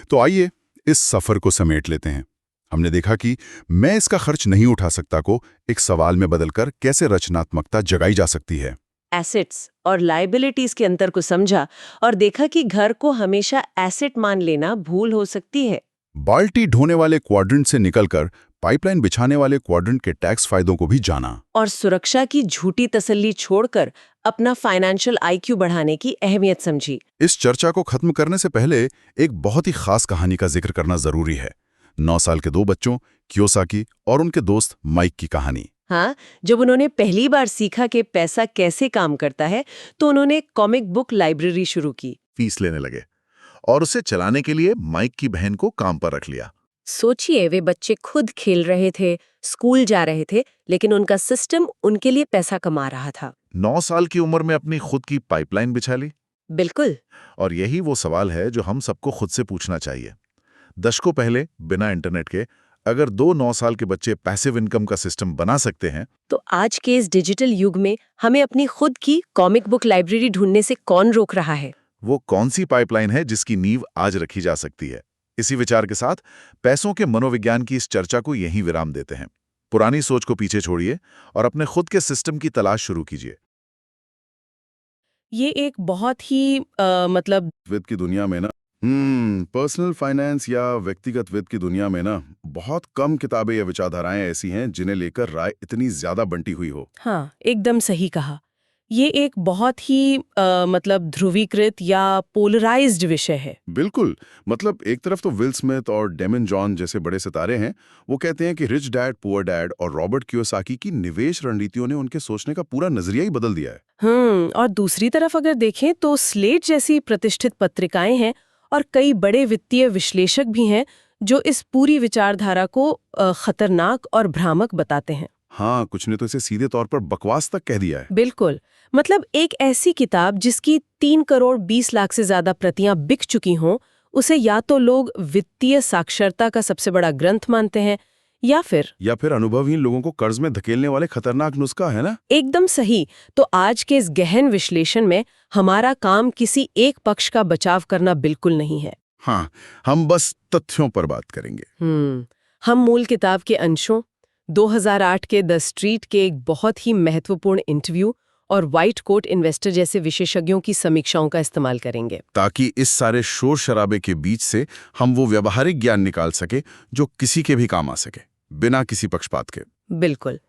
तो आइए इस सफर को समेट लेते हैं। हमने देखा कि मैं इसका खर्च नहीं उठा सकता को एक सवाल में बदलकर कैसे रचनात्मकता जगाई जा सकती है। एसेट्स और लायबिलिटीज के अंतर को समझा और देखा कि घर को हमेशा एसेट मान लेना भूल हो सकती है। बाल्टी ढोने वाले क्वाड्रेंट से निकलकर पाइपलाइन बिछाने वाले क्वाड्रेंट के टैक्स फायदों को भी जाना। और सुरक्षा की झूठी तसल्ली छोड़कर अपना फाइनेंशियल IQ बढ़ाने की अहमियत समझी। इस चर्चा को खत्म करने से पहले एक बहुत ही खास कहानी का जिक्र करना जरूरी है। 9 साल के 2 बच्चों कियोसाकी और उनके दोस्त माइक की कहानी। हाँ, जब उन्होंने पहली बार सीखा कि पैसा कैसे काम करता है तो उन्होंने कॉमिक बुक लाइब्रेरी शुरू की। फीस लेने लगे और उसे चलाने के लिए माइक की बहन को काम पर रख लिया। सोचिए, वे बच्चे खुद खेल रहे थे, स्कूल जा रहे थे, लेकिन उनका सिस्टम उनके लिए पैसा कमा रहा था। 9 साल की उम्र में अपनी खुद की पाइपलाइन बिछा ली। बिल्कुल। और यही वो सवाल है जो हम सबको खुद से पूछना चाहिए। दशकों पहले, बिना इंटरनेट के, अगर 2 9 साल के बच्चे पैसिव इनकम का सिस्टम बना सकते हैं, तो आज के इस डिजिटल युग में हमें अपनी खुद की कॉमिक बुक लाइब्रेरी ढूंढने से कौन रोक रहा है? वो कौन सी पाइपलाइन है जिसकी नींव आज रखी जा सकती है? इसी विचार के साथ पैसों के मनोविज्ञान की इस चर्चा को यहीं विराम देते हैं। पुरानी सोच को पीछे छोड़िए और अपने खुद के सिस्टम की तलाश शुरू कीजिए। ये एक बहुत ही मतलब वित्त की दुनिया में ना, पर्सनल फाइनेंस या व्यक्तिगत वित्त की दुनिया में ना, बहुत कम किताबें या विचारधाराएं ऐसी हैं जिन्हें लेकर राय इतनी ज्यादा बंटी हुई हो। हाँ, एकदम सही कहा। ये एक बहुत ही मतलब ध्रुवीकृत या पोलराइज्ड विषय है। बिल्कुल। मतलब एक तरफ तो विल स्मिथ और डेमन जॉन जैसे बड़े सितारे हैं, वो कहते हैं कि रिच डैड पुअर डैड और रॉबर्ट कियोसाकी की निवेश रणनीतियों ने उनके सोचने का पूरा नजरिया ही बदल दिया है। और दूसरी तरफ अगर देखें तो स्लेट जैसी प्रतिष्ठित पत्रिकाएं हैं और कई बड़े वित्तीय विश्लेषक भी हैं जो इस पूरी विचारधारा को खतरनाक और भ्रामक बताते हैं। हाँ, कुछ ने तो इसे सीधे तौर पर बकवास तक कह दिया है। बिल्कुल। मतलब एक ऐसी किताब जिसकी 3 करोड़ 20 लाख से ज्यादा प्रतियां बिक चुकी हों, उसे या तो लोग वित्तीय साक्षरता का सबसे बड़ा ग्रंथ मानते हैं या फिर अनुभवहीन लोगों को कर्ज में धकेलने वाले खतरनाक नुस्खा है ना। एकदम सही। तो आज के इस गहन विश्लेषण में हमारा काम किसी एक पक्ष का बचाव करना बिल्कुल नहीं है। हाँ, हम बस तथ्यों पर बात करेंगे। हम मूल किताब के अंशों, 2008 के द स्ट्रीट के एक बहुत ही महत्वपूर्ण इंटरव्यू और व्हाइट कोट इन्वेस्टर जैसे विशेषज्ञों की समीक्षाओं का इस्तेमाल करेंगे, ताकि इस सारे शोर शराबे के बीच से हम वो व्यावहारिक ज्ञान निकाल सके जो किसी के भी काम आ सके, बिना किसी पक्षपात के। बिल्कुल।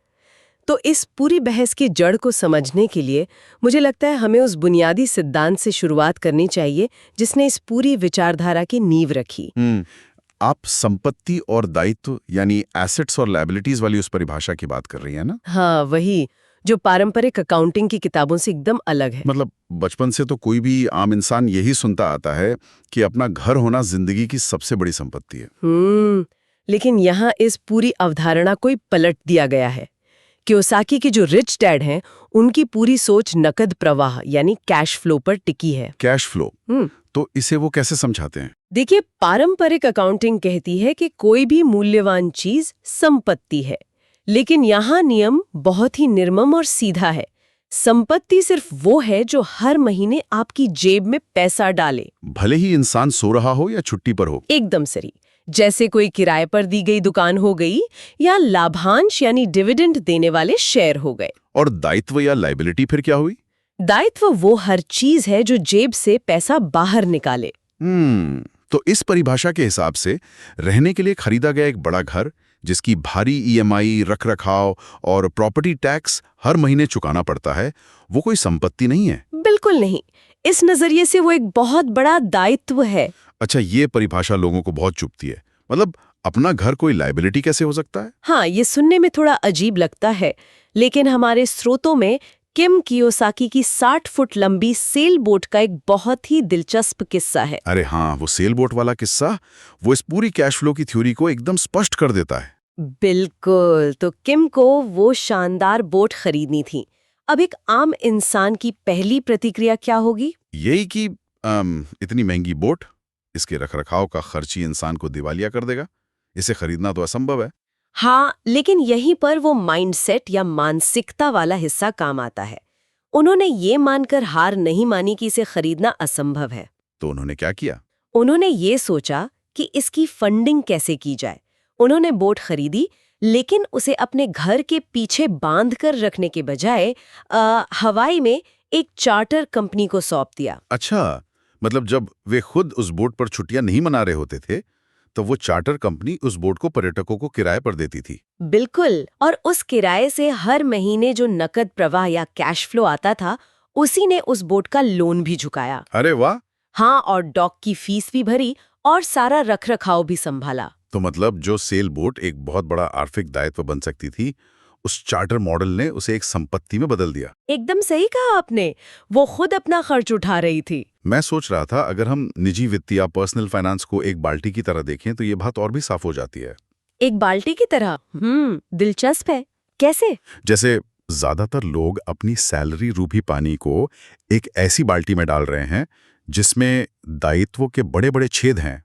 तो इस पूरी बहस की जड़ को समझने के लिए मुझे लगता है हमें उस बुनियादी सिद्धांत से शुरुआत करनी चाहिए जिसने इस पूरी विचारधारा की नींव रखी। आप संपत्ति और दायित्व यानी एसेट्स और लायबिलिटीज वाली उस परिभाषा की बात कर रही है ना? हाँ, वही जो पारंपरिक अकाउंटिंग की किताबों से एकदम अलग है। मतलब बचपन से तो कोई भी आम इंसान यही सुनता आता है कि अपना घर होना जिंदगी की सबसे बड़ी संपत्ति है। लेकिन यहाँ इस पूरी अवधारणा को पलट दिया गया है। कियोसाकी के जो रिच डैड हैं, उनकी पूरी सोच नकद प्रवाह यानी कैश फ्लो पर टिकी है। कैश फ्लो, तो इसे वो कैसे समझाते हैं? देखिए, पारंपरिक अकाउंटिंग कहती है कि कोई भी मूल्यवान चीज संपत्ति है, लेकिन यहाँ नियम बहुत ही निर्मम और सीधा है। संपत्ति सिर्फ वो है जो हर महीने आपकी जेब में पैसा डाले, भले ही इंसान सो रहा हो या छुट्टी पर हो। एकदम सही। जैसे कोई किराए पर दी गई दुकान हो गई या लाभांश यानी डिविडेंड देने वाले शेयर हो गए। और दायित्व या लायबिलिटी फिर क्या हुई? दायित्व वो हर चीज है जो जेब से पैसा बाहर निकाले। तो इस परिभाषा के हिसाब से रहने के लिए खरीदा गया एक बड़ा घर, जिसकी भारी ईएमआई, रखरखाव और प्रॉपर्टी टैक्स हर महीने चुकाना पड़ता है, वो कोई संपत्ति नहीं है? बिल्कुल नहीं। इस नजरिए से वो एक बहुत बड़ा दायित्व है। अच्छा, ये परिभाषा लोगों को बहुत चुभती है। मतलब अपना घर कोई लायबिलिटी कैसे हो सकता है? हाँ, ये सुनने में थोड़ा अजीब लगता है, लेकिन हमारे स्रोतों में किम कियोसाकी की 60 फुट लंबी सेल बोट का एक बहुत ही दिलचस्प किस्सा है। अरे हाँ, वो सेल बोट वाला किस्सा, वो इस पूरी कैश फ्लो की थ्योरी को एकदम स्पष्ट कर देता है। बिल्कुल। तो किम को वो शानदार बोट खरीदनी थी। अब एक आम इंसान की पहली प्रतिक्रिया क्या होगी? यही कि इतनी महंगी बोट, इसके रखरखाव का खर्च ही इंसान को दिवालिया कर देगा, इसे खरीदना तो असंभव है। हाँ, लेकिन यहीं पर वो माइंडसेट या मानसिकता वाला हिस्सा काम आता है। उन्होंने ये मानकर हार नहीं मानी कि इसे खरीदना असंभव है। तो उन्होंने क्या किया? उन्होंने ये सोचा कि इसकी फंडिंग कैसे की जाए। उन्होंने बोट खरीदी, लेकिन उसे अपने घर के पीछे बांध कर रखने के बजाय हवाई में एक चार्टर कंपनी को सौंप दिया। अच्छा, मतलब जब वे खुद उस बोट पर छुट्टियां नहीं मना रहे होते थे, तो वो चार्टर कंपनी उस बोट को पर्यटकों को किराए पर देती थी। बिल्कुल। और उस किराए से हर महीने जो नकद प्रवाह या कैश फ्लो आता था, उसी ने उस बोट का लोन भी झुकाया। अरे वाह! हाँ, और डॉक की फीस भी भरी और सारा रखरखाव भी संभाला। तो मतलब जो सेल बोट एक बहुत बड़ा आर्थिक दायित्व बन सकती थी, उस चार्टर मॉडल ने उसे एक संपत्ति में बदल दिया। एकदम सही कहा आपने। वो खुद अपना खर्च उठा रही थी। मैं सोच रहा था, अगर हम निजी वित्त या पर्सनल फाइनेंस को एक बाल्टी की तरह देखें तो ये बात और भी साफ हो जाती है। एक बाल्टी की तरह? दिलचस्प है। कैसे? जैसे ज्यादातर लोग अपनी सैलरी रूपी पानी को एक ऐसी बाल्टी में डाल रहे हैं जिसमें दायित्वों के बड़े बड़े छेद हैं।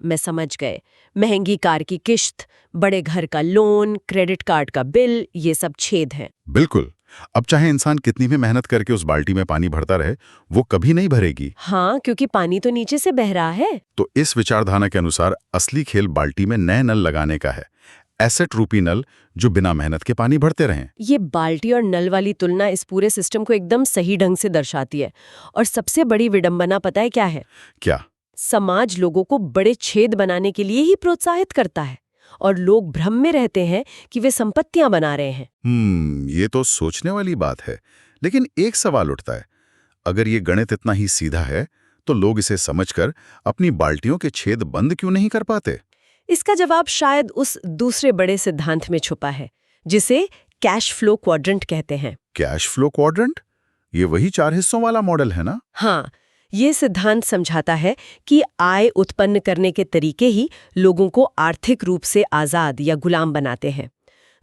मैं समझ गए। महंगी कार की किश्त, बड़े घर का लोन, क्रेडिट कार्ड का बिल, ये सब छेद हैं। बिल्कुल। अब चाहे इंसान कितनी भी मेहनत करके उस बाल्टी में पानी भरता रहे, वो कभी नहीं भरेगी। हाँ, क्योंकि पानी तो नीचे से बह रहा है। तो इस विचारधारा के अनुसार असली खेल बाल्टी में नए नल लगाने का है, एसेट रूपी नल जो बिना मेहनत के पानी भरते रहें। ये बाल्टी और नल वाली तुलना इस पूरे सिस्टम को एकदम सही ढंग से दर्शाती है। और सबसे बड़ी विडंबना पता है क्या है? क्या? समाज लोगों को बड़े छेद बनाने के लिए ही प्रोत्साहित करता है और लोग भ्रम में रहते हैं कि वे संपत्तियां बना रहे हैं। ये तो सोचने वाली बात है। लेकिन एक सवाल उठता है, अगर ये गणित इतना ही सीधा है तो लोग इसे समझकर अपनी बाल्टियों के छेद बंद क्यों नहीं कर पाते? इसका जवाब शायद उस दूसरे बड़े सिद्धांत में छुपा है जिसे कैश फ्लो क्वाड्रेंट कहते हैं। Cash flow quadrant? ये वही 4 हिस्सों वाला मॉडल है ना? हाँ, ये सिद्धांत समझाता है कि आय उत्पन्न करने के तरीके ही लोगों को आर्थिक रूप से आजाद या गुलाम बनाते हैं।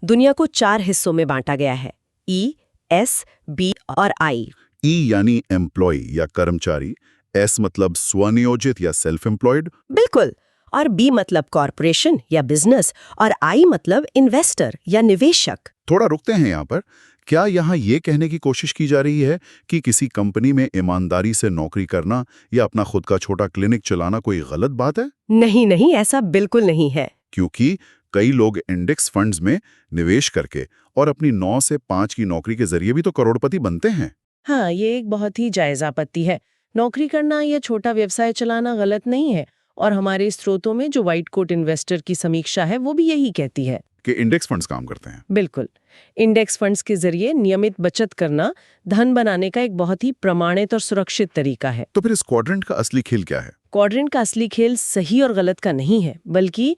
दुनिया को 4 हिस्सों में बांटा गया है, ई, एस, बी और आई। ई यानी एम्प्लॉय या कर्मचारी, एस मतलब स्वनियोजित या सेल्फ एम्प्लॉयड, बिल्कुल, और बी मतलब कॉरपोरेशन या बिजनेस, और आई मतलब इन्वेस्टर या निवेशक। थोड़ा रुकते हैं यहाँ पर। क्या यहाँ ये कहने की कोशिश की जा रही है कि किसी कंपनी में ईमानदारी से नौकरी करना या अपना खुद का छोटा क्लिनिक चलाना कोई गलत बात है? नहीं नहीं, ऐसा बिल्कुल नहीं है। क्योंकि कई लोग इंडेक्स फंड्स में निवेश करके और अपनी 9 से 5 की नौकरी के जरिए भी तो करोड़पति बनते हैं। हाँ, ये एक बहुत ही जायज आपत्ति है। नौकरी करना या छोटा व्यवसाय चलाना गलत नहीं है, और हमारे स्रोतों में जो व्हाइट कोट इन्वेस्टर की समीक्षा है वो भी यही कहती है कि इंडेक्स फंड्स काम करते हैं। बिल्कुल। इंडेक्स फंड्स के जरिए नियमित बचत करना धन बनाने का एक बहुत ही प्रमाणित और सुरक्षित तरीका है। तो फिर इस क्वाड्रेंट का असली खेल क्या है? क्वाड्रेंट का असली खेल सही और गलत का नहीं है, बल्कि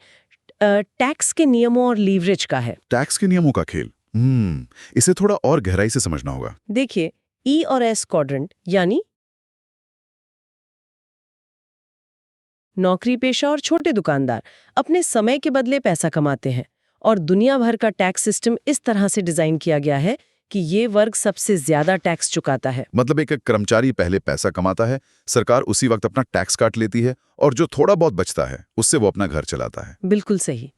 टैक्स के नियमों और लीवरेज का है। टैक्स के नियमों का खेल। इसे थोड़ा और गहराई से समझना होगा। देखिए, ई और एस क्वाड्रेंट यानी नौकरी पेशा और छोटे दुकानदार अपने समय के बदले पैसा कमाते हैं, और दुनिया भर का टैक्स सिस्टम इस तरह से डिजाइन किया गया है कि ये वर्ग सबसे ज्यादा टैक्स चुकाता है। मतलब एक कर्मचारी पहले पैसा कमाता है, सरकार उसी वक्त अपना टैक्स काट लेती है, और जो थोड़ा बहुत बचता है उससे वो अपना घर चलाता है। बिल्कुल सही।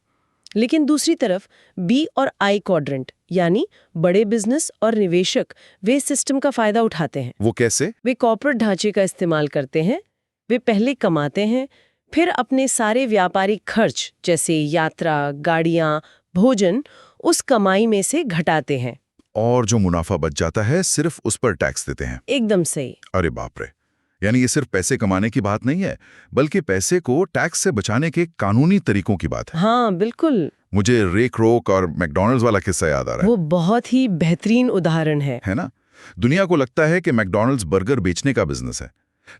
लेकिन दूसरी तरफ बी और आई क्वाड्रेंट यानी बड़े बिजनेस और निवेशक, वे सिस्टम का फायदा उठाते हैं। वो कैसे? वे कॉर्पोरेट ढांचे का इस्तेमाल करते हैं। वे पहले कमाते हैं, फिर अपने सारे व्यापारिक खर्च जैसे यात्रा, गाड़ियां, भोजन, उस कमाई में से घटाते हैं, और जो मुनाफा बच जाता है सिर्फ उस पर टैक्स देते हैं। एकदम सही। अरे बाप रे! यानी ये सिर्फ पैसे कमाने की बात नहीं है, बल्कि पैसे को टैक्स से बचाने के कानूनी तरीकों की बात है। हाँ बिल्कुल। मुझे रेक रोक और मैकडॉनल्ड्स वाला किस्सा याद आ रहा है। वो बहुत ही बेहतरीन उदाहरण है ना? दुनिया को लगता है कि मैकडॉनल्ड्स बर्गर बेचने का बिजनेस है,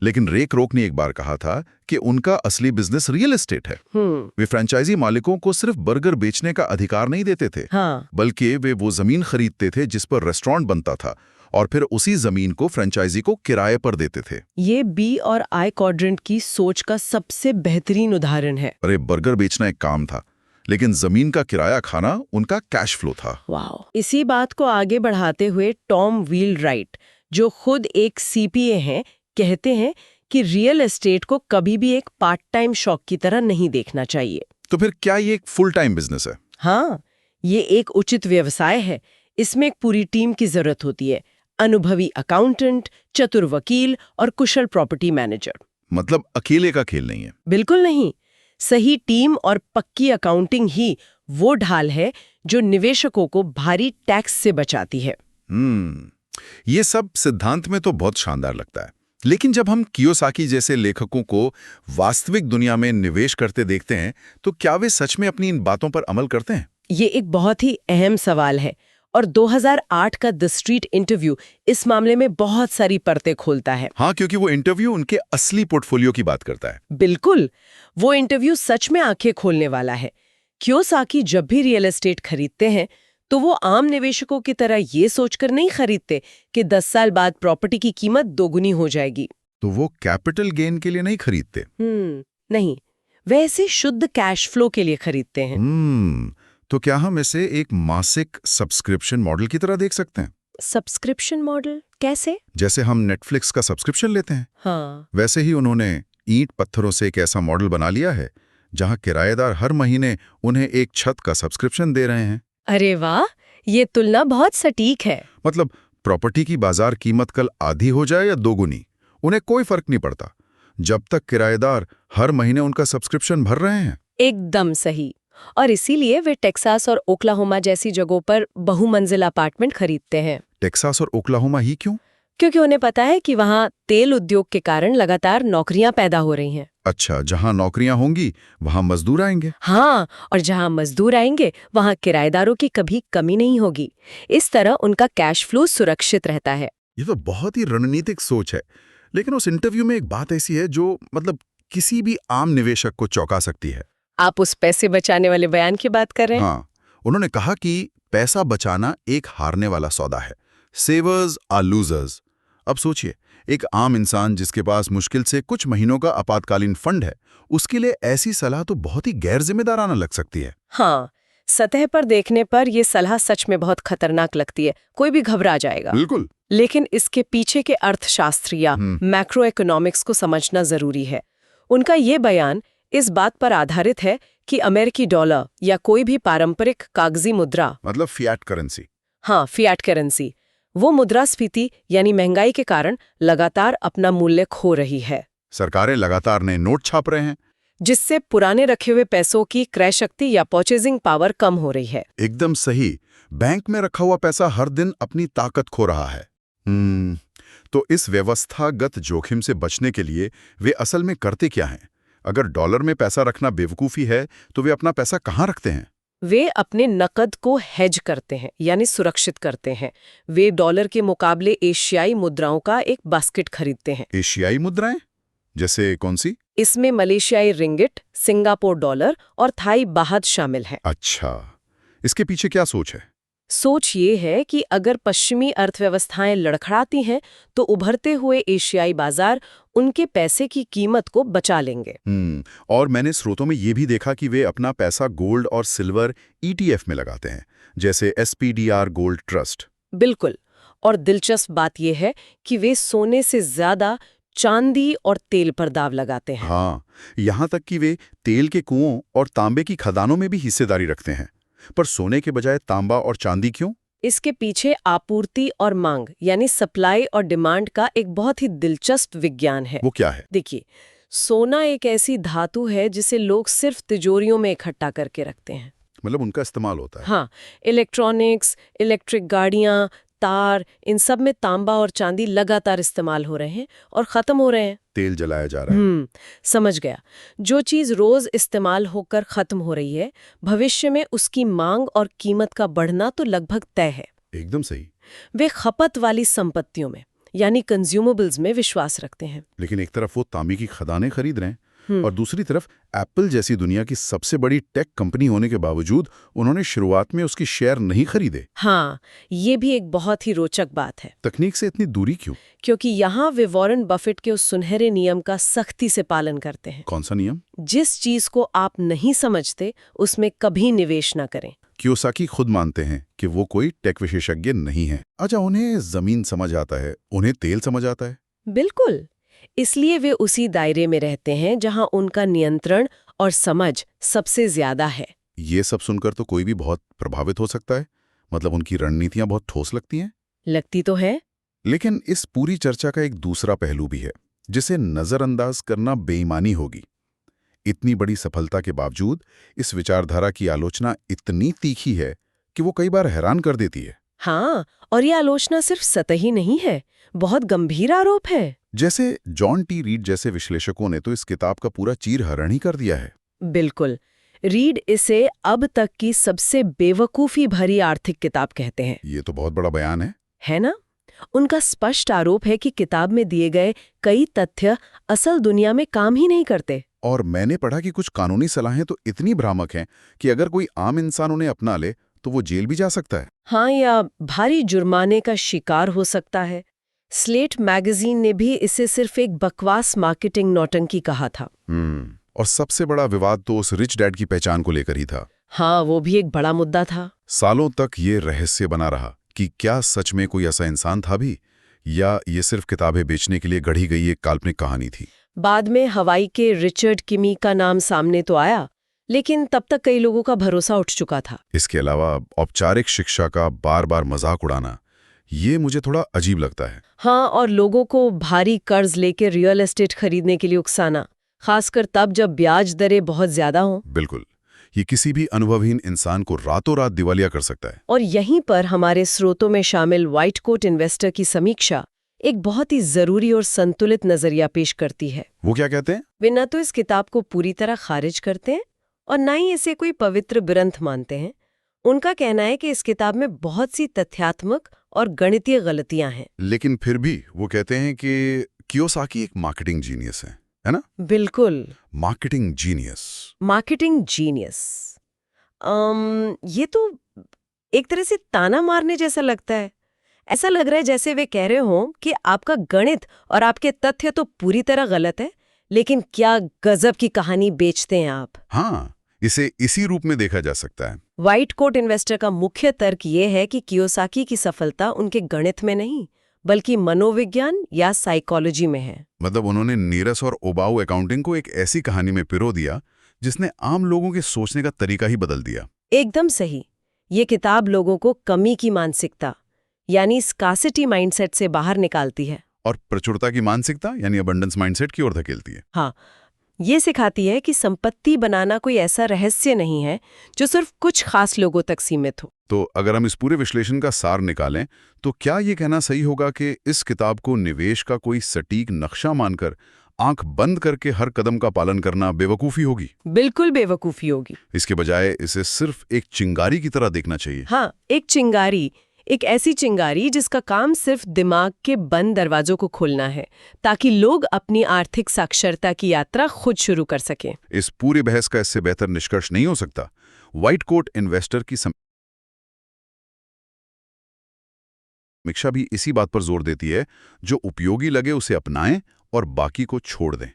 लेकिन रेक रोक ने एक बार कहा था कि उनका असली बिजनेस रियल एस्टेट है। वे फ्रेंचाइजी मालिकों को सिर्फ बर्गर बेचने का अधिकार नहीं देते थे, बल्कि वे वो जमीन खरीदते थे जिस पर रेस्टोरेंट बनता था, और फिर उसी जमीन को फ्रेंचाइजी को किराए पर देते थे। ये बी और आई क्वाड्रेंट की सोच का सबसे बेहतरीन उदाहरण है। अरे बर्गर बेचना एक काम था, लेकिन जमीन का किराया खाना उनका कैश फ्लो था। वाह! इसी बात को आगे बढ़ाते हुए टॉम व्हीलराइट, जो खुद एक सीपीए हैं, कहते हैं कि रियल एस्टेट को कभी भी एक पार्ट टाइम शौक की तरह नहीं देखना चाहिए। तो फिर क्या ये एक फुल टाइम बिजनेस है? हाँ, ये एक उचित व्यवसाय है। इसमें एक पूरी टीम की जरूरत होती है, अनुभवी अकाउंटेंट, चतुर वकील और कुशल प्रॉपर्टी मैनेजर। मतलब अकेले का खेल नहीं है? बिल्कुल नहीं। सही टीम और पक्की अकाउंटिंग ही वो ढाल है जो निवेशकों को भारी टैक्स से बचाती है। ये सब सिद्धांत में तो बहुत शानदार लगता है, लेकिन जब हम कियोसाकी जैसे लेखकों को वास्तविक दुनिया में निवेश करते देखते हैं, तो क्या वे सच में अपनी इन बातों पर अमल करते हैं? ये एक बहुत ही अहम सवाल है, और 2008 का द स्ट्रीट इंटरव्यू इस मामले में बहुत सारी परतें खोलता है। हाँ, क्योंकि वो इंटरव्यू उनके असली पोर्टफोलियो की बात करता है। बिल्कुल, वो इंटरव्यू सच में आंखें खोलने वाला है। कियोसाकी जब भी रियल एस्टेट खरीदते हैं तो वो आम निवेशकों की तरह ये सोचकर नहीं खरीदते कि 10 साल बाद प्रॉपर्टी की कीमत दोगुनी हो जाएगी। तो वो कैपिटल गेन के लिए नहीं खरीदते? नहीं, वैसे शुद्ध कैश फ्लो के लिए खरीदते हैं। तो क्या हम इसे एक मासिक सब्सक्रिप्शन मॉडल की तरह देख सकते हैं? सब्सक्रिप्शन मॉडल कैसे? जैसे हम नेटफ्लिक्स का सब्सक्रिप्शन लेते हैं, हाँ, वैसे ही उन्होंने ईंट पत्थरों से एक ऐसा मॉडल बना लिया है जहां किराएदार हर महीने उन्हें एक छत का सब्सक्रिप्शन दे रहे हैं। अरे वाह, ये तुलना बहुत सटीक है। मतलब प्रॉपर्टी की बाजार कीमत कल आधी हो जाए या दोगुनी, उन्हें कोई फर्क नहीं पड़ता, जब तक किराएदार हर महीने उनका सब्सक्रिप्शन भर रहे हैं। एकदम सही। और इसीलिए वे टेक्सास और ओक्लाहोमा जैसी जगहों पर बहुमंजिल अपार्टमेंट खरीदते हैं। टेक्सास और ओक्लाहोमा ही क्यों? क्योंकि उन्हें पता है कि वहाँ तेल उद्योग के कारण लगातार नौकरियां पैदा हो रही हैं। अच्छा, जहां नौकरियां होंगी वहां मजदूर आएंगे। हाँ, और जहाँ मजदूर आएंगे वहाँ किराएदारों की कभी कमी नहीं होगी। इस तरह उनका कैश फ्लो सुरक्षित रहता है। ये तो बहुत ही रणनीतिक सोच है। लेकिन उस इंटरव्यू में एक बात ऐसी है जो मतलब किसी भी आम निवेशक को चौंका सकती है। आप उस पैसे बचाने वाले बयान की बात कर रहे हैं? हाँ, उन्होंने कहा कि पैसा बचाना एक हारने वाला सौदा है। सेवर्स आर लूजर्स। अब सोचिए, एक आम इंसान जिसके पास मुश्किल से कुछ महीनों का आपातकालीन फंड है, उसके लिए ऐसी सलाह तो बहुत ही गैर जिम्मेदाराना लग सकती है। हाँ, सतह पर देखने पर यह सलाह सच में बहुत खतरनाक लगती है, कोई भी घबरा जाएगा। बिल्कुल। लेकिन इसके पीछे के अर्थशास्त्र या मैक्रो इकोनॉमिक्स को समझना जरूरी है। उनका ये बयान इस बात पर आधारित है कि अमेरिकी डॉलर या कोई भी पारंपरिक कागजी मुद्रा, मतलब फिएट करेंसी, हाँ फिएट करेंसी, वो मुद्रास्फीति यानी महंगाई के कारण लगातार अपना मूल्य खो रही है। सरकारें लगातार नए नोट छाप रहे हैं, जिससे पुराने रखे हुए पैसों की क्रय शक्ति या परचेजिंग पावर कम हो रही है। एकदम सही। बैंक में रखा हुआ पैसा हर दिन अपनी ताकत खो रहा है। तो इस व्यवस्थागत जोखिम से बचने के लिए वे असल में करते क्या हैं? अगर डॉलर में पैसा रखना बेवकूफ़ी है, तो वे अपना पैसा कहाँ रखते हैं? वे अपने नकद को हेज करते हैं, यानी सुरक्षित करते हैं। वे डॉलर के मुकाबले एशियाई मुद्राओं का एक बास्केट खरीदते हैं। एशियाई मुद्राएं? जैसे कौन सी? इसमें मलेशियाई रिंगिट, सिंगापुर डॉलर और थाई बाहत शामिल हैं। अच्छा, इसके पीछे क्या सोच है? सोच ये है कि अगर पश्चिमी अर्थव्यवस्थाएं लड़खड़ाती हैं तो उभरते हुए एशियाई बाजार उनके पैसे की कीमत को बचा लेंगे। और मैंने स्रोतों में ये भी देखा कि वे अपना पैसा गोल्ड और सिल्वर ETF में लगाते हैं, जैसे SPDR गोल्ड ट्रस्ट। बिल्कुल। और दिलचस्प बात यह है कि वे सोने से ज्यादा चांदी और तेल पर दाव लगाते हैं। हाँ, यहाँ तक कि वे तेल के कुओं और तांबे की खदानों में भी हिस्सेदारी रखते हैं। पर सोने के बजाय तांबा और चांदी क्यों? इसके पीछे आपूर्ति और मांग यानी सप्लाई और डिमांड का एक बहुत ही दिलचस्प विज्ञान है। वो क्या है? देखिए, सोना एक ऐसी धातु है जिसे लोग सिर्फ तिजोरियों में इकट्ठा करके रखते हैं। मतलब उनका इस्तेमाल होता है। हाँ, इलेक्ट्रॉनिक्स, इलेक्ट्रिक गाड़ियां, तार, इन सब में तांबा और चांदी लगातार इस्तेमाल हो रहे हैं और खत्म हो रहे हैं। तेल जलाया जा रहा है। समझ गया। जो चीज रोज इस्तेमाल होकर खत्म हो रही है, भविष्य में उसकी मांग और कीमत का बढ़ना तो लगभग तय है। एकदम सही। वे खपत वाली संपत्तियों में यानी कंज्यूमेबल्स में विश्वास रखते हैं। लेकिन एक तरफ वो तांबे की खदानें खरीद रहे हैं और दूसरी तरफ एप्पल जैसी दुनिया की सबसे बड़ी टेक कंपनी होने के बावजूद उन्होंने शुरुआत में उसकी शेयर नहीं खरीदे। हाँ, ये भी एक बहुत ही रोचक बात है। तकनीक से इतनी दूरी क्यों? क्योंकि यहाँ वे वॉरेन बफेट के उस सुनहरे नियम का सख्ती से पालन करते हैं। कौन सा नियम? जिस चीज को आप नहीं समझते उसमें कभी निवेश न करें। कियोसाकी खुद मानते हैं कि वो कोई टेक विशेषज्ञ नहीं है। अच्छा, उन्हें जमीन समझ आता है, उन्हें तेल समझ आता है। बिल्कुल। इसलिए वे उसी दायरे में रहते हैं जहां उनका नियंत्रण और समझ सबसे ज्यादा है। ये सब सुनकर तो कोई भी बहुत प्रभावित हो सकता है। मतलब उनकी रणनीतियां बहुत ठोस लगती हैं। लगती तो है। लेकिन इस पूरी चर्चा का एक दूसरा पहलू भी है जिसे नजरअंदाज करना बेईमानी होगी। इतनी बड़ी सफलता के बावजूद इस विचारधारा की आलोचना इतनी तीखी है कि वो कई बार हैरान कर देती है। हाँ, और ये आलोचना सिर्फ सतही नहीं है, बहुत गंभीर आरोप है। जैसे जॉन टी रीड जैसे विश्लेषकों ने तो इस किताब का पूरा चीरहरण ही कर दिया है। बिल्कुल। रीड इसे अब तक की सबसे बेवकूफ़ी भरी आर्थिक किताब कहते हैं। ये तो बहुत बड़ा बयान है ना? उनका स्पष्ट आरोप है कि किताब में दिए गए कई तथ्य असल दुनिया में काम ही नहीं करते। और मैंने पढ़ा कि कुछ कानूनी सलाहें तो इतनी भ्रामक हैं कि अगर कोई आम इंसान उन्हें अपना ले तो वो जेल भी जा सकता है। हाँ, या भारी जुर्माने का शिकार हो सकता है। स्लेट मैगजीन ने भी इसे सिर्फ एक बकवास मार्केटिंग नौटंकी कहा था। और सबसे बड़ा विवाद तो उस रिच डैड की पहचान को लेकर ही था। हाँ, वो भी एक बड़ा मुद्दा था। सालों तक ये रहस्य बना रहा कि क्या सच में कोई ऐसा इंसान था भी, या ये सिर्फ किताबें बेचने के लिए गढ़ी गई एक काल्पनिक कहानी थी। बाद में हवाई के रिचर्ड किमी का नाम सामने तो आया, लेकिन तब तक कई लोगों का भरोसा उठ चुका था। इसके अलावा औपचारिक शिक्षा का बार बार मजाक उड़ाना, ये मुझे थोड़ा अजीब लगता है। हाँ, और लोगों को भारी कर्ज लेके रियल एस्टेट खरीदने के लिए उकसाना, खासकर तब जब ब्याज दरें बहुत ज्यादा हों। बिल्कुल, ये किसी भी अनुभवहीन इंसान को रातों रात दिवालिया कर सकता है। और यहीं पर हमारे स्रोतों में शामिल व्हाइट कोट इन्वेस्टर की समीक्षा एक बहुत ही जरूरी और संतुलित नजरिया पेश करती है। वो क्या कहते हैं? वे न तो इस किताब को पूरी तरह खारिज करते हैं और न ही इसे कोई पवित्र ग्रंथ मानते हैं। उनका कहना है कि इस किताब में बहुत सी तथ्यात्मक और गणितीय गलतियां हैं। लेकिन फिर भी वो कहते हैं कि कियोसाकी एक मार्केटिंग जीनियस है ना? बिल्कुल, मार्केटिंग जीनियस। Marketing genius. ये तो एक तरह से ताना मारने जैसा लगता है। ऐसा लग रहा है जैसे वे कह रहे हों कि आपका गणित और आपके तथ्य तो पूरी तरह गलत है, लेकिन क्या गजब की कहानी बेचते हैं आप। हाँ, इसे इसी रूप में देखा जा सकता है। व्हाइट कोट इन्वेस्टर का मुख्य तर्क ये है कि कियोसाकी की सफलता उनके गणित में नहीं, बल्कि मनोविज्ञान या साइकोलॉजी में है। मतलब उन्होंने नीरस और उबाऊ अकाउंटिंग को एक ऐसी कहानी में पिरो दिया जिसने आम लोगों के सोचने का तरीका ही बदल दिया। एकदम सही। ये किताब लोगों को कमी की मानसिकता यानी स्कार्सिटी माइंडसेट से बाहर निकालती है और प्रचुरता की मानसिकता यानी अबंडेंस माइंडसेट की ओर धकेलती है। हाँ, ये सिखाती है कि संपत्ति बनाना कोई ऐसा रहस्य नहीं है जो सिर्फ कुछ खास लोगों तक सीमित हो। तो अगर हम इस पूरे विश्लेषण का सार निकालें तो क्या ये कहना सही होगा कि इस किताब को निवेश का कोई सटीक नक्शा मानकर आंख बंद करके हर कदम का पालन करना बेवकूफ़ी होगी? बिल्कुल बेवकूफ़ी होगी। इसके बजाय इसे सिर्फ एक चिंगारी की तरह देखना चाहिए। हाँ, एक चिंगारी, एक ऐसी चिंगारी जिसका काम सिर्फ दिमाग के बंद दरवाजों को खोलना है, ताकि लोग अपनी आर्थिक साक्षरता की यात्रा खुद शुरू कर सकें। इस पूरी बहस का इससे बेहतर निष्कर्ष नहीं हो सकता। व्हाइट कोट इन्वेस्टर की समीक्षा भी इसी बात पर जोर देती है, जो उपयोगी लगे उसे अपनाएं और बाकी को छोड़ दें।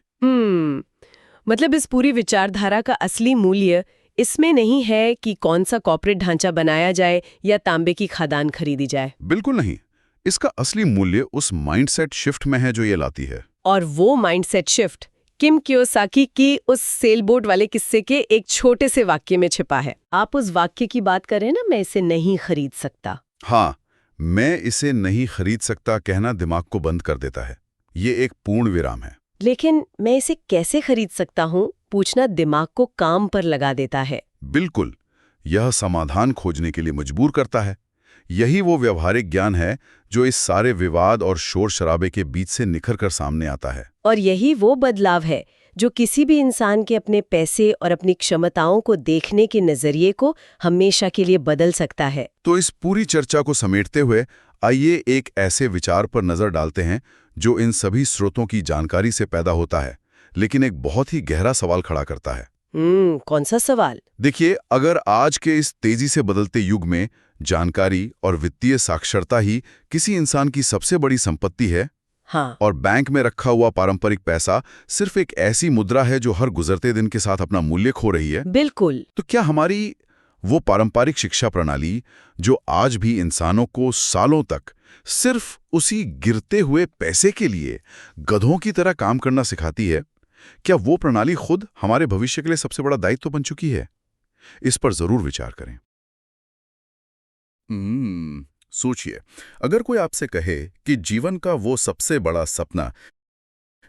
मतलब इस पूरी विचारधारा का असली मूल्य इसमें नहीं है कि कौन सा कॉर्पोरेट ढांचा बनाया जाए या तांबे की खदान खरीदी जाए। बिल्कुल नहीं। इसका असली मूल्य उस माइंडसेट शिफ्ट में है जो ये लाती है। और वो माइंडसेट शिफ्ट किम कियोसाकी की उस सेलबोट वाले किस्से के एक छोटे से वाक्य में छिपा है। आप उस वाक्य की बात करें ना, मैं इसे नहीं खरीद सकता। हाँ, मैं इसे नहीं खरीद सकता कहना दिमाग को बंद कर देता है। ये एक पूर्ण विराम है। लेकिन मैं इसे कैसे खरीद सकता हूँ पूछना दिमाग को काम पर लगा देता है। बिल्कुल, यह समाधान खोजने के लिए मजबूर करता है। यही वो व्यवहारिक ज्ञान है जो इस सारे विवाद और शोर शराबे के बीच से निखर कर सामने आता है। और यही वो बदलाव है जो किसी भी इंसान के अपने पैसे और अपनी क्षमताओं को देखने के नजरिए को हमेशा के लिए बदल सकता है। तो इस पूरी चर्चा को समेटते हुए आइए एक ऐसे विचार पर नजर डालते हैं जो इन सभी स्रोतों की जानकारी से पैदा होता है, लेकिन एक बहुत ही गहरा सवाल खड़ा करता है। कौन सा सवाल? देखिए, अगर आज के इस तेजी से बदलते युग में जानकारी और वित्तीय साक्षरता ही किसी इंसान की सबसे बड़ी संपत्ति है, हाँ, और बैंक में रखा हुआ पारंपरिक पैसा सिर्फ एक ऐसी मुद्रा है जो हर गुजरते दिन के साथ अपना मूल्य खो रही है, बिल्कुल। तो क्या हमारी वो पारंपरिक शिक्षा प्रणाली जो आज भी इंसानों को सालों तक सिर्फ उसी गिरते हुए पैसे के लिए गधों की तरह काम करना सिखाती है, क्या वो प्रणाली खुद हमारे भविष्य के लिए सबसे बड़ा दायित्व बन चुकी है? इस पर जरूर विचार करें। सोचिए, अगर कोई आपसे कहे कि जीवन का वो सबसे बड़ा सपना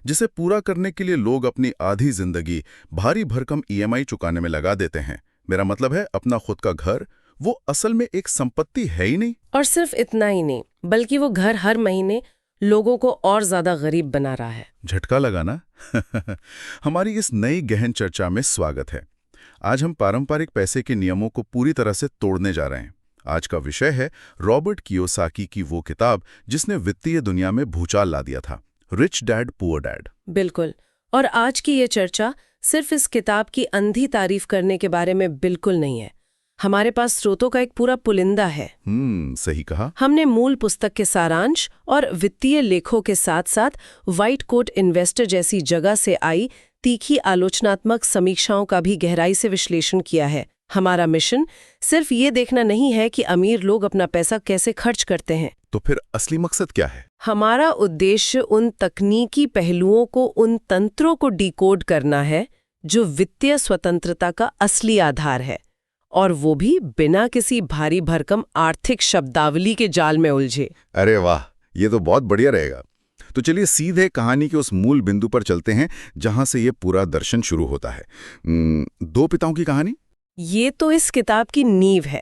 जिसे पूरा करने के लिए लोग अपनी आधी जिंदगी भारी भरकम ईएमआई चुकाने में लगा देते हैं, मेरा मतलब है अपना खुद का घर, वो असल में एक संपत्ति है ही नहीं। और सिर्फ इतना ही नहीं, बल्कि वो घर हर महीने लोगों को और ज्यादा गरीब बना रहा है। झटका लगा ना? हमारी इस नई गहन चर्चा में स्वागत है। आज हम पारंपरिक पैसे के नियमों को पूरी तरह से तोड़ने जा रहे हैं। आज का विषय है रॉबर्ट कियोसाकी की वो किताब जिसने वित्तीय दुनिया में भूचाल ला दिया था, रिच डैड पुअर डैड। बिल्कुल। और आज की ये चर्चा सिर्फ इस किताब की अंधी तारीफ करने के बारे में बिल्कुल नहीं है। हमारे पास स्रोतों का एक पूरा पुलिंदा है। सही कहा। हमने मूल पुस्तक के सारांश और वित्तीय लेखों के साथ साथ व्हाइट कोट इन्वेस्टर जैसी जगह से आई तीखी आलोचनात्मक समीक्षाओं का भी गहराई से विश्लेषण किया है। हमारा मिशन सिर्फ ये देखना नहीं है कि अमीर लोग अपना पैसा कैसे खर्च करते हैं। तो फिर असली मकसद क्या है? हमारा उद्देश्य उन तकनीकी पहलुओं को, उन तंत्रों को डिकोड करना है जो वित्तीय स्वतंत्रता का असली आधार है, और वो भी बिना किसी भारी भरकम आर्थिक शब्दावली के जाल में उलझे। अरे वाह, ये तो बहुत बढ़िया रहेगा। तो चलिए सीधे कहानी के उस मूल बिंदु पर चलते हैं जहां से ये पूरा दर्शन शुरू होता है। दो पिताओं की कहानी। ये तो इस किताब की नींव है।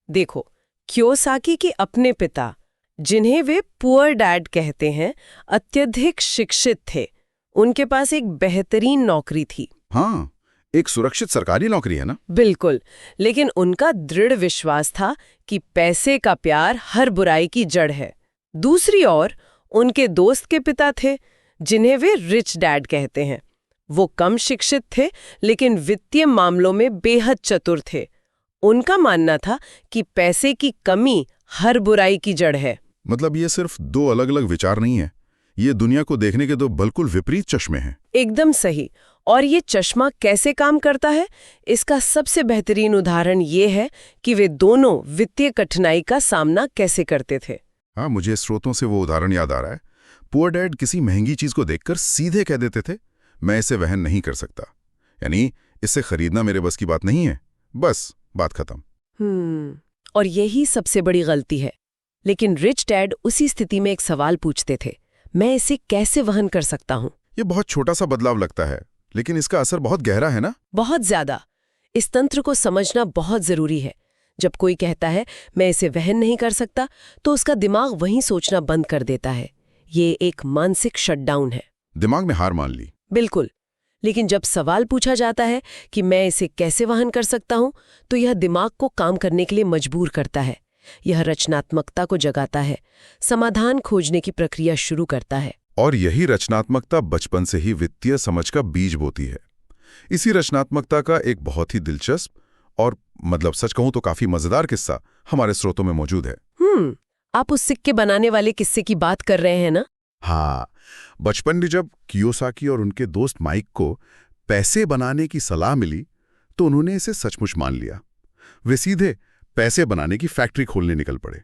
देखो, कियोसाकी के अपने पिता, जिन्हें वे पुअर डैड कहते हैं, अत्यधिक शिक्षित थे। उनके पास एक बेहतरीन नौकरी थी। हाँ, एक सुरक्षित सरकारी नौकरी है ना? बिल्कुल, लेकिन उनका दृढ़ विश्वास था कि पैसे का प्यार हर बुराई की जड़ है। दूसरी ओर उनके दोस्त के पिता थे, जिन्हें वे रिच डैड कहते हैं। वो कम शिक्षित थे, लेकिन वित्तीय मामलों में बेहद चतुर थे। उनका मानना था कि पैसे की कमी हर बुराई की जड़ है। मतलब ये सिर्फ दो अलग अलग विचार नहीं है, ये दुनिया को देखने के दो बिल्कुल विपरीत चश्मे हैं। एकदम सही। और ये चश्मा कैसे काम करता है, इसका सबसे बेहतरीन उदाहरण ये है कि वे दोनों वित्तीय कठिनाई का सामना कैसे करते थे। हाँ, मुझे स्रोतों से वो उदाहरण याद आ रहा है। पुअर डैड किसी महंगी चीज को देखकर सीधे कह देते थे, मैं इसे वहन नहीं कर सकता, यानी इसे खरीदना मेरे बस की बात नहीं है, बस बात खत्म। और यही सबसे बड़ी गलती है। लेकिन रिच डैड उसी स्थिति में एक सवाल पूछते थे, मैं इसे कैसे वहन कर सकता हूँ? ये बहुत छोटा सा बदलाव लगता है, लेकिन इसका असर बहुत गहरा है ना? बहुत ज्यादा। इस तंत्र को समझना बहुत जरूरी है। जब कोई कहता है मैं इसे वहन नहीं कर सकता, तो उसका दिमाग वहीं सोचना बंद कर देता है। ये एक मानसिक शटडाउन है। दिमाग ने हार मान ली। बिल्कुल। लेकिन जब सवाल पूछा जाता है कि मैं इसे कैसे वहन कर सकता हूं, तो यह दिमाग को काम करने के लिए मजबूर करता है। यह रचनात्मकता को जगाता है, समाधान खोजने की प्रक्रिया शुरू करता है। और यही रचनात्मकता बचपन से ही वित्तीय समझ का बीज बोती है। इसी रचनात्मकता का एक बहुत ही दिलचस्प और मतलब सच कहूं तो काफी मजेदार किस्सा हमारे स्रोतों में मौजूद है। आप उस सिक्के बनाने वाले किस्से की बात कर रहे हैं ना? हाँ, बचपन में जब कियोसाकी और उनके दोस्त माइक को पैसे बनाने की सलाह मिली, तो उन्होंने इसे सचमुच मान लिया। वे सीधे पैसे बनाने की फैक्ट्री खोलने निकल पड़े।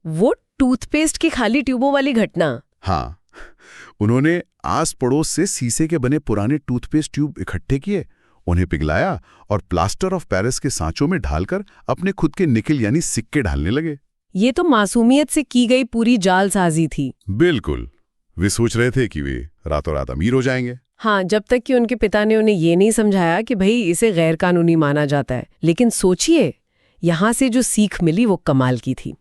वो टूथपेस्ट की खाली ट्यूबों वाली घटना? हाँ, उन्होंने आस पड़ोस से शीशे के बने पुराने टूथपेस्ट ट्यूब इकट्ठे किए, उन्हें पिघलाया और प्लास्टर ऑफ पेरिस के सांचों में ढालकर अपने खुद के निकल यानी सिक्के ढालने लगे। ये तो मासूमियत से की गई पूरी जालसाजी थी। बिल्कुल। वे सोच रहे थे कि वे रातों रात अमीर हो जाएंगे। हाँ, जब तक कि उनके पिता ने उन्हें ये नहीं समझाया कि भाई इसे गैर कानूनी माना जाता है। लेकिन सोचिए, यहाँ से जो सीख मिली वो कमाल की थी।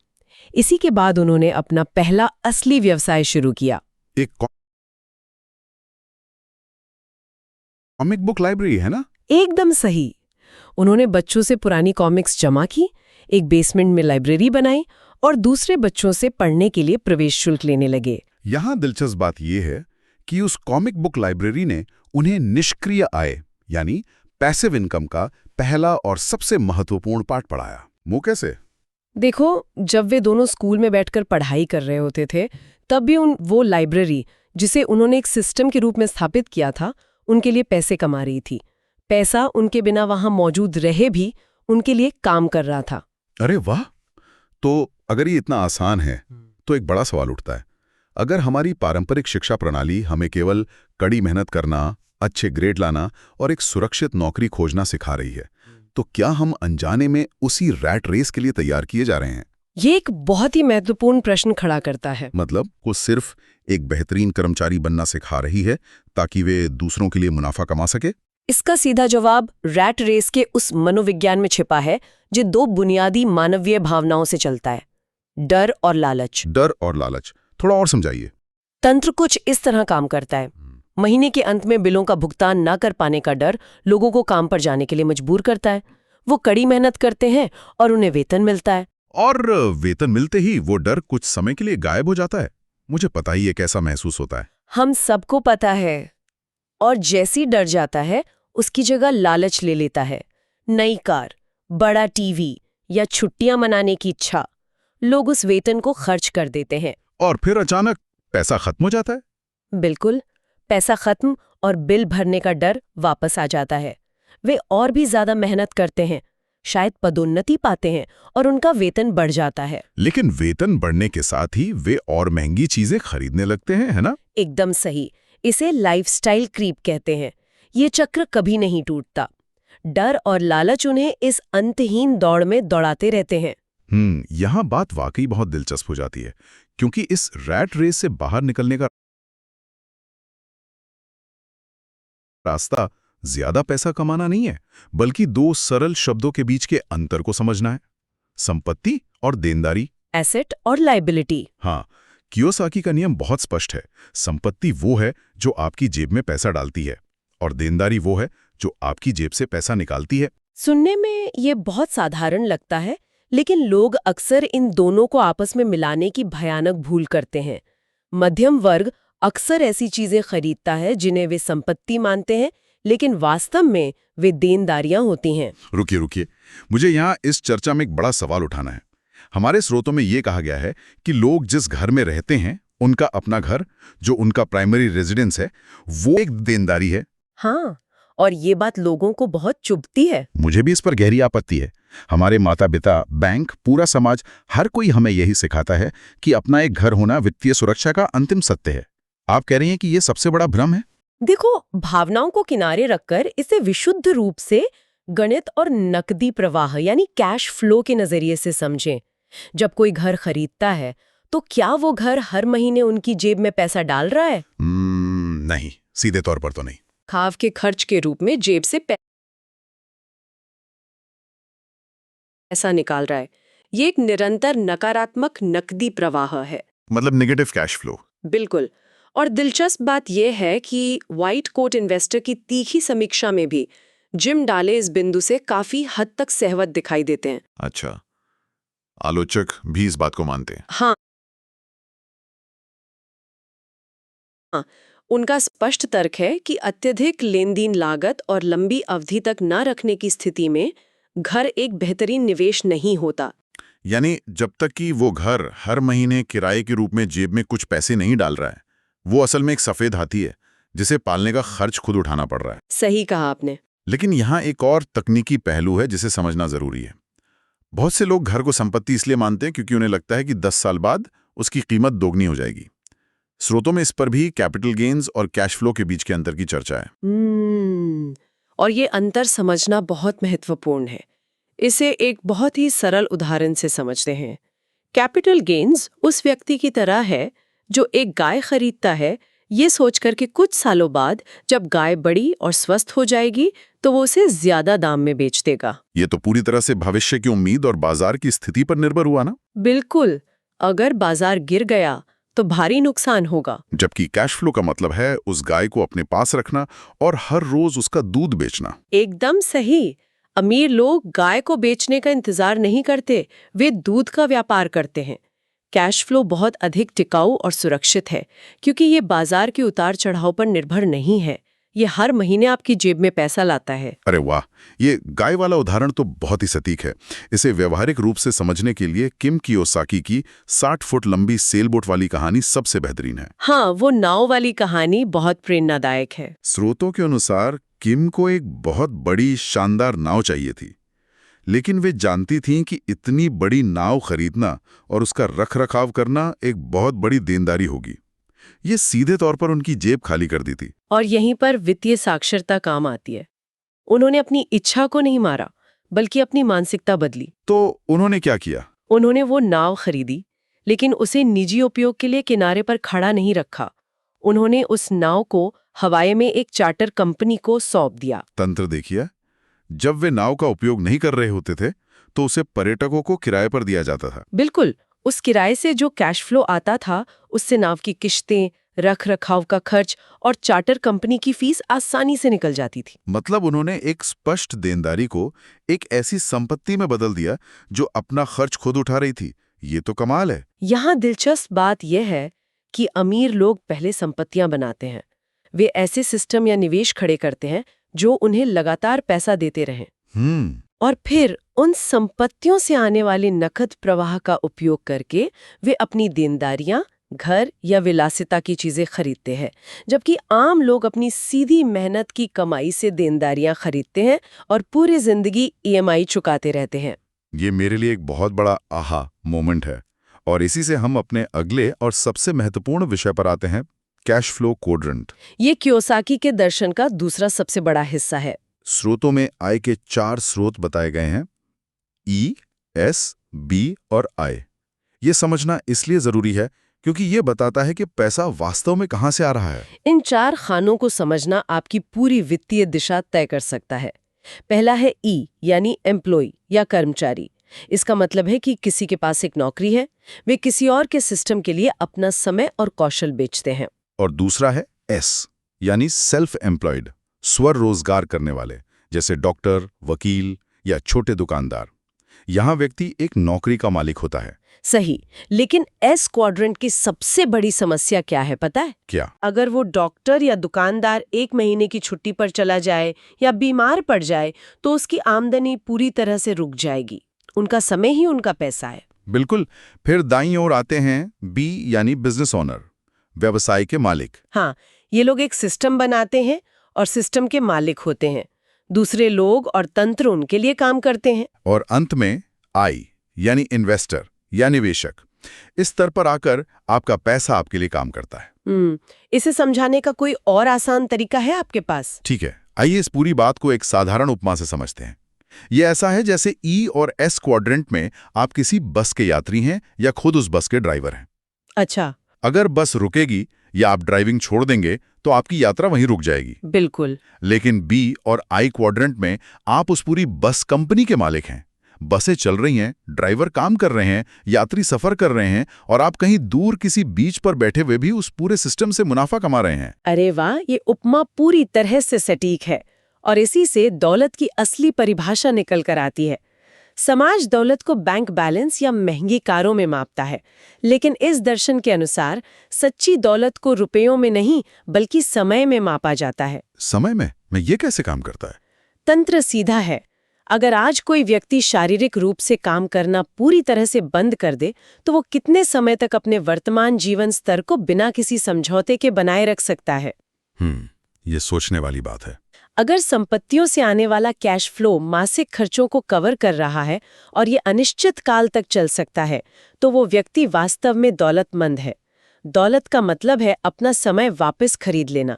इसी के बाद उन्होंने अपना पहला असली व्यवसाय शुरू किया। एक कॉमिक बुक लाइब्रेरी, है ना? एकदम सही। उन्होंने बच्चों से पुरानी कॉमिक्स जमा की, एक बेसमेंट में लाइब्रेरी बनाई और दूसरे बच्चों से पढ़ने के लिए प्रवेश शुल्क लेने लगे। यहाँ दिलचस्प बात यह है कि उस कॉमिक बुक लाइब्रेरी ने उन्हें निष्क्रिय आय यानी पैसिव इनकम का पहला और सबसे महत्वपूर्ण पाठ पढ़ाया। वो कैसे? देखो, जब वे दोनों स्कूल में बैठकर पढ़ाई कर रहे होते थे, तब भी वो लाइब्रेरी, जिसे उन्होंने एक सिस्टम के रूप में स्थापित किया था, उनके लिए पैसे कमा रही थी। पैसा उनके बिना वहां मौजूद रहे भी उनके लिए काम कर रहा था। अरे वाह! तो अगर ये इतना आसान है, तो एक बड़ा सवाल उठता है। अगर हमारी पारंपरिक शिक्षा प्रणाली हमें केवल कड़ी मेहनत करना, अच्छे ग्रेड लाना और एक सुरक्षित नौकरी खोजना सिखा रही है, तो क्या हम अनजाने में उसी रैट रेस के लिए तैयार किए जा रहे हैं? ये एक बहुत ही महत्वपूर्ण प्रश्न खड़ा करता है। मतलब वो सिर्फ एक बेहतरीन कर्मचारी बनना सिखा रही है ताकि वे दूसरों के लिए मुनाफा कमा सके? इसका सीधा जवाब रैट रेस के उस मनोविज्ञान में छिपा है जो दो बुनियादी मानवीय भावनाओं से चलता है, डर और लालच। डर और लालच, थोड़ा और समझाइए। तंत्र कुछ इस तरह काम करता है। महीने के अंत में बिलों का भुगतान ना कर पाने का डर लोगों को काम पर जाने के लिए मजबूर करता है। वो कड़ी मेहनत करते हैं और उन्हें वेतन मिलता है। और वेतन मिलते ही वो डर कुछ समय के लिए गायब हो जाता है। मुझे पता ही है कैसा महसूस होता है। हम सबको पता है। और जैसी डर जाता है, उसकी जगह लालच ले लेता है। नई कार, बड़ा टीवी या छुट्टियां मनाने की इच्छा। लोग उस वेतन को खर्च कर देते हैं और फिर अचानक पैसा खत्म हो जाता है। बिल्कुल, पैसा खत्म और बिल भरने का डर वापस आ जाता है। वे और भी ज्यादा मेहनत करते हैं, शायद पदोन्नति पाते हैं और उनका वेतन बढ़ जाता है। लेकिन वेतन बढ़ने के साथ ही वे और महंगी चीजें खरीदने लगते हैं, है ना? एकदम सही। इसे लाइफस्टाइल क्रीप कहते हैं। ये चक्र कभी नहीं टूटता। डर और लालच उन्हें इस अंतहीन दौड़ में दौड़ाते रहते हैं। यहाँ बात वाकई बहुत दिलचस्प हो जाती है, क्योंकि इस रैट रेस से बाहर निकलने का रास्ता ज्यादा पैसा कमाना नहीं है, बल्कि दो सरल शब्दों के बीच के अंतर को समझना है, संपत्ति और देनदारी। एसेट और लायबिलिटी। हाँ, कियोसाकी का नियम बहुत स्पष्ट है। संपत्ति वो है जो आपकी जेब में पैसा डालती है, और देनदारी वो है जो आपकी जेब से पैसा निकालती है। सुनने में ये बहुत साधारण लगता है, लेकिन लोग अक्सर इन दोनों को आपस में मिलाने की भयानक भूल करते हैं। मध्यम वर्ग अक्सर ऐसी चीजें खरीदता है जिन्हें वे संपत्ति मानते हैं, लेकिन वास्तव में वे देनदारियां होती हैं। रुकिए, मुझे यहाँ इस चर्चा में एक बड़ा सवाल उठाना है। हमारे स्रोतों में ये कहा गया है कि लोग जिस घर में रहते हैं, उनका अपना घर, जो उनका प्राइमरी रेजिडेंस है, वो एक देनदारी है। हाँ, और ये बात लोगों को बहुत चुभती है। मुझे भी इस पर गहरी आपत्ति है। हमारे माता पिता, बैंक, पूरा समाज, हर कोई हमें यही सिखाता है कि अपना एक घर होना वित्तीय सुरक्षा का अंतिम सत्य है। आप कह रही हैं कि ये सबसे बड़ा भ्रम है? देखो, भावनाओं को किनारे रखकर इसे विशुद्ध रूप से गणित और नकदी प्रवाह यानी कैश फ्लो के नजरिए से समझें। जब कोई घर खरीदता है, तो क्या वो घर हर महीने उनकी जेब में पैसा डाल रहा है? नहीं, सीधे तौर पर तो नहीं। खाव के खर्च के रूप में जेब से पैसा निकाल रहा है। ये एक निरंतर नकारात्मक नकदी प्रवाह है। मतलब नेगेटिव कैश फ्लो। बिल्कुल। और दिलचस्प बात यह है कि व्हाइट कोट इन्वेस्टर की तीखी समीक्षा में भी जिम डाले इस बिंदु से काफी हद तक सहमत दिखाई देते हैं। अच्छा, आलोचक भी इस बात को मानते हैं। हाँ, उनका स्पष्ट तर्क है कि अत्यधिक लेनदेन लागत और लंबी अवधि तक न रखने की स्थिति में घर एक बेहतरीन निवेश नहीं होता। यानी जब तक कि वो घर हर महीने किराए के रूप में जेब में कुछ पैसे नहीं डाल रहा है, वो असल में एक सफेद हाथी है जिसे पालने का खर्च खुद उठाना पड़ रहा है। सही कहा आपने। लेकिन यहाँ एक और तकनीकी पहलू है जिसे समझना जरूरी है। बहुत से लोग घर को संपत्ति इसलिए मानते हैं क्योंकि उन्हें लगता है कि 10 साल बाद उसकी कीमत दोगुनी हो जाएगी। स्रोतों में इस पर भी कैपिटल गेन्स और कैश फ्लो के बीच के अंतर की चर्चा है। और ये अंतर समझना बहुत महत्वपूर्ण है। इसे एक बहुत ही सरल उदाहरण से समझते हैं। कैपिटल गेन्स उस व्यक्ति की तरह है जो एक गाय खरीदता है, ये सोचकर कि कुछ सालों बाद जब गाय बड़ी और स्वस्थ हो जाएगी तो वो उसे ज्यादा दाम में बेच देगा। ये तो पूरी तरह से भविष्य की उम्मीद और बाजार की स्थिति पर निर्भर हुआ ना? बिल्कुल। अगर बाजार गिर गया तो भारी नुकसान होगा। जबकि कैश फ्लो का मतलब है उस गाय को अपने पास रखना और हर रोज उसका दूध बेचना। एकदम सही। अमीर लोग गाय को बेचने का इंतजार नहीं करते, वे दूध का व्यापार करते हैं। कैश फ्लो बहुत अधिक टिकाऊ और सुरक्षित है क्योंकि ये बाजार के उतार चढ़ाव पर निर्भर नहीं है। ये हर महीने आपकी जेब में पैसा लाता है। अरे वाह, ये गाय वाला उदाहरण तो बहुत ही सटीक है। इसे व्यवहारिक रूप से समझने के लिए किम कियोसाकी की 60 फुट लंबी सेलबोट वाली कहानी सबसे बेहतरीन है। हाँ, वो नाव वाली कहानी बहुत प्रेरणादायक है। स्रोतों के अनुसार किम को एक बहुत बड़ी शानदार नाव चाहिए थी, लेकिन वे जानती थीं कि इतनी बड़ी नाव खरीदना और उसका रखरखाव करना एक बहुत बड़ी देनदारी होगी। ये सीधे तौर पर उनकी जेब खाली कर दी थी। और यहीं पर वित्तीय साक्षरता काम आती है। उन्होंने अपनी इच्छा को नहीं मारा, बल्कि अपनी मानसिकता बदली। तो उन्होंने क्या किया? उन्होंने वो नाव खरीदी, लेकिन उसे निजी उपयोग के लिए किनारे पर खड़ा नहीं रखा। उन्होंने उस नाव को हवाई में एक चार्टर कंपनी को सौंप दिया। तंत्र देखिए, जब वे नाव का उपयोग नहीं कर रहे होते थे तो उसे पर्यटकों को किराए पर दिया जाता था। बिल्कुल। उस किराए से जो कैश फ्लो आता था, उससे नाव की किश्तें, रख रखाव का खर्च और चार्टर कंपनी की फीस आसानी से निकल जाती थी। मतलब उन्होंने एक स्पष्ट देनदारी को एक ऐसी संपत्ति में बदल दिया जो अपना खर्च खुद उठा रही थी। ये तो कमाल है। यहाँ दिलचस्प बात यह है कि अमीर लोग पहले संपत्तियां बनाते हैं। वे ऐसे सिस्टम या निवेश खड़े करते हैं जो उन्हें लगातार पैसा देते रहें। और फिर उन संपत्तियों से आने वाले नकद प्रवाह का उपयोग करके वे अपनी देनदारियां घर या विलासिता की चीजें खरीदते हैं, जबकि आम लोग अपनी सीधी मेहनत की कमाई से देनदारियां खरीदते हैं और पूरी जिंदगी ईएमआई चुकाते रहते हैं। ये मेरे लिए एक बहुत बड़ा आहा मोमेंट है और इसी से हम अपने अगले और सबसे महत्वपूर्ण विषय पर आते हैं, कैश फ्लो क्वाड्रेंट। ये कियोसाकी के दर्शन का दूसरा सबसे बड़ा हिस्सा है। स्रोतों में आय के 4 स्रोत बताए गए हैं, ई, एस, बी और आई। ये समझना इसलिए जरूरी है क्योंकि ये बताता है कि पैसा वास्तव में कहां से आ रहा है। इन 4 खानों को समझना आपकी पूरी वित्तीय दिशा तय कर सकता है। पहला है ई, यानी एम्प्लॉय या कर्मचारी। इसका मतलब है कि किसी के पास एक नौकरी है, वे किसी और के सिस्टम के लिए अपना समय और कौशल बेचते हैं। और दूसरा है एस, यानी सेल्फ एम्प्लॉयड, स्वरोजगार करने वाले, जैसे डॉक्टर, वकील या छोटे दुकानदार। यहां व्यक्ति एक नौकरी का मालिक होता है। सही, लेकिन एस क्वाड्रेंट की सबसे बड़ी समस्या क्या है पता है? क्या? अगर वो डॉक्टर या दुकानदार 1 महीने की छुट्टी पर चला जाए या बीमार पड़ जाए तो उसकी आमदनी पूरी तरह से रुक जाएगी। उनका समय ही उनका पैसा है। बिल्कुल। फिर दाईं ओर आते हैं बी, यानी बिजनेस ओनर, व्यवसाय के मालिक। हाँ, ये लोग एक सिस्टम बनाते हैं और सिस्टम के मालिक होते हैं। दूसरे लोग और तंत्र उनके लिए काम करते हैं। और अंत में आई, यानी इन्वेस्टर या निवेशक। इस स्तर पर आकर आपका पैसा आपके लिए काम करता है। इसे समझाने का कोई और आसान तरीका है आपके पास? ठीक है, आइए इस पूरी बात को एक साधारण उपमा से समझते हैं। ये ऐसा है जैसे ई और एस क्वाड्रेंट में आप किसी बस के यात्री हैं या खुद उस बस के ड्राइवर हैं। अच्छा। अगर बस रुकेगी या आप ड्राइविंग छोड़ देंगे तो आपकी यात्रा वहीं रुक जाएगी। बिल्कुल। लेकिन बी और आई क्वाड्रेंट में आप उस पूरी बस कंपनी के मालिक हैं। बसें चल रही हैं, ड्राइवर काम कर रहे हैं, यात्री सफर कर रहे हैं और आप कहीं दूर किसी बीच पर बैठे हुए भी उस पूरे सिस्टम से मुनाफा कमा रहे हैं। अरे वाह, ये उपमा पूरी तरह से सटीक है और इसी से दौलत की असली परिभाषा निकल कर आती है। समाज दौलत को बैंक बैलेंस या महंगी कारों में मापता है, लेकिन इस दर्शन के अनुसार सच्ची दौलत को रुपयों में नहीं बल्कि समय में मापा जाता है। समय में ये कैसे काम करता है? तंत्र सीधा है। अगर आज कोई व्यक्ति शारीरिक रूप से काम करना पूरी तरह से बंद कर दे तो वो कितने समय तक अपने वर्तमान जीवन स्तर को बिना किसी समझौते के बनाए रख सकता है? ये सोचने वाली बात है। अगर संपत्तियों से आने वाला कैश फ्लो मासिक खर्चों को कवर कर रहा है और ये अनिश्चित काल तक चल सकता है तो वो व्यक्ति वास्तव में दौलतमंद है। दौलत का मतलब है अपना समय वापस खरीद लेना।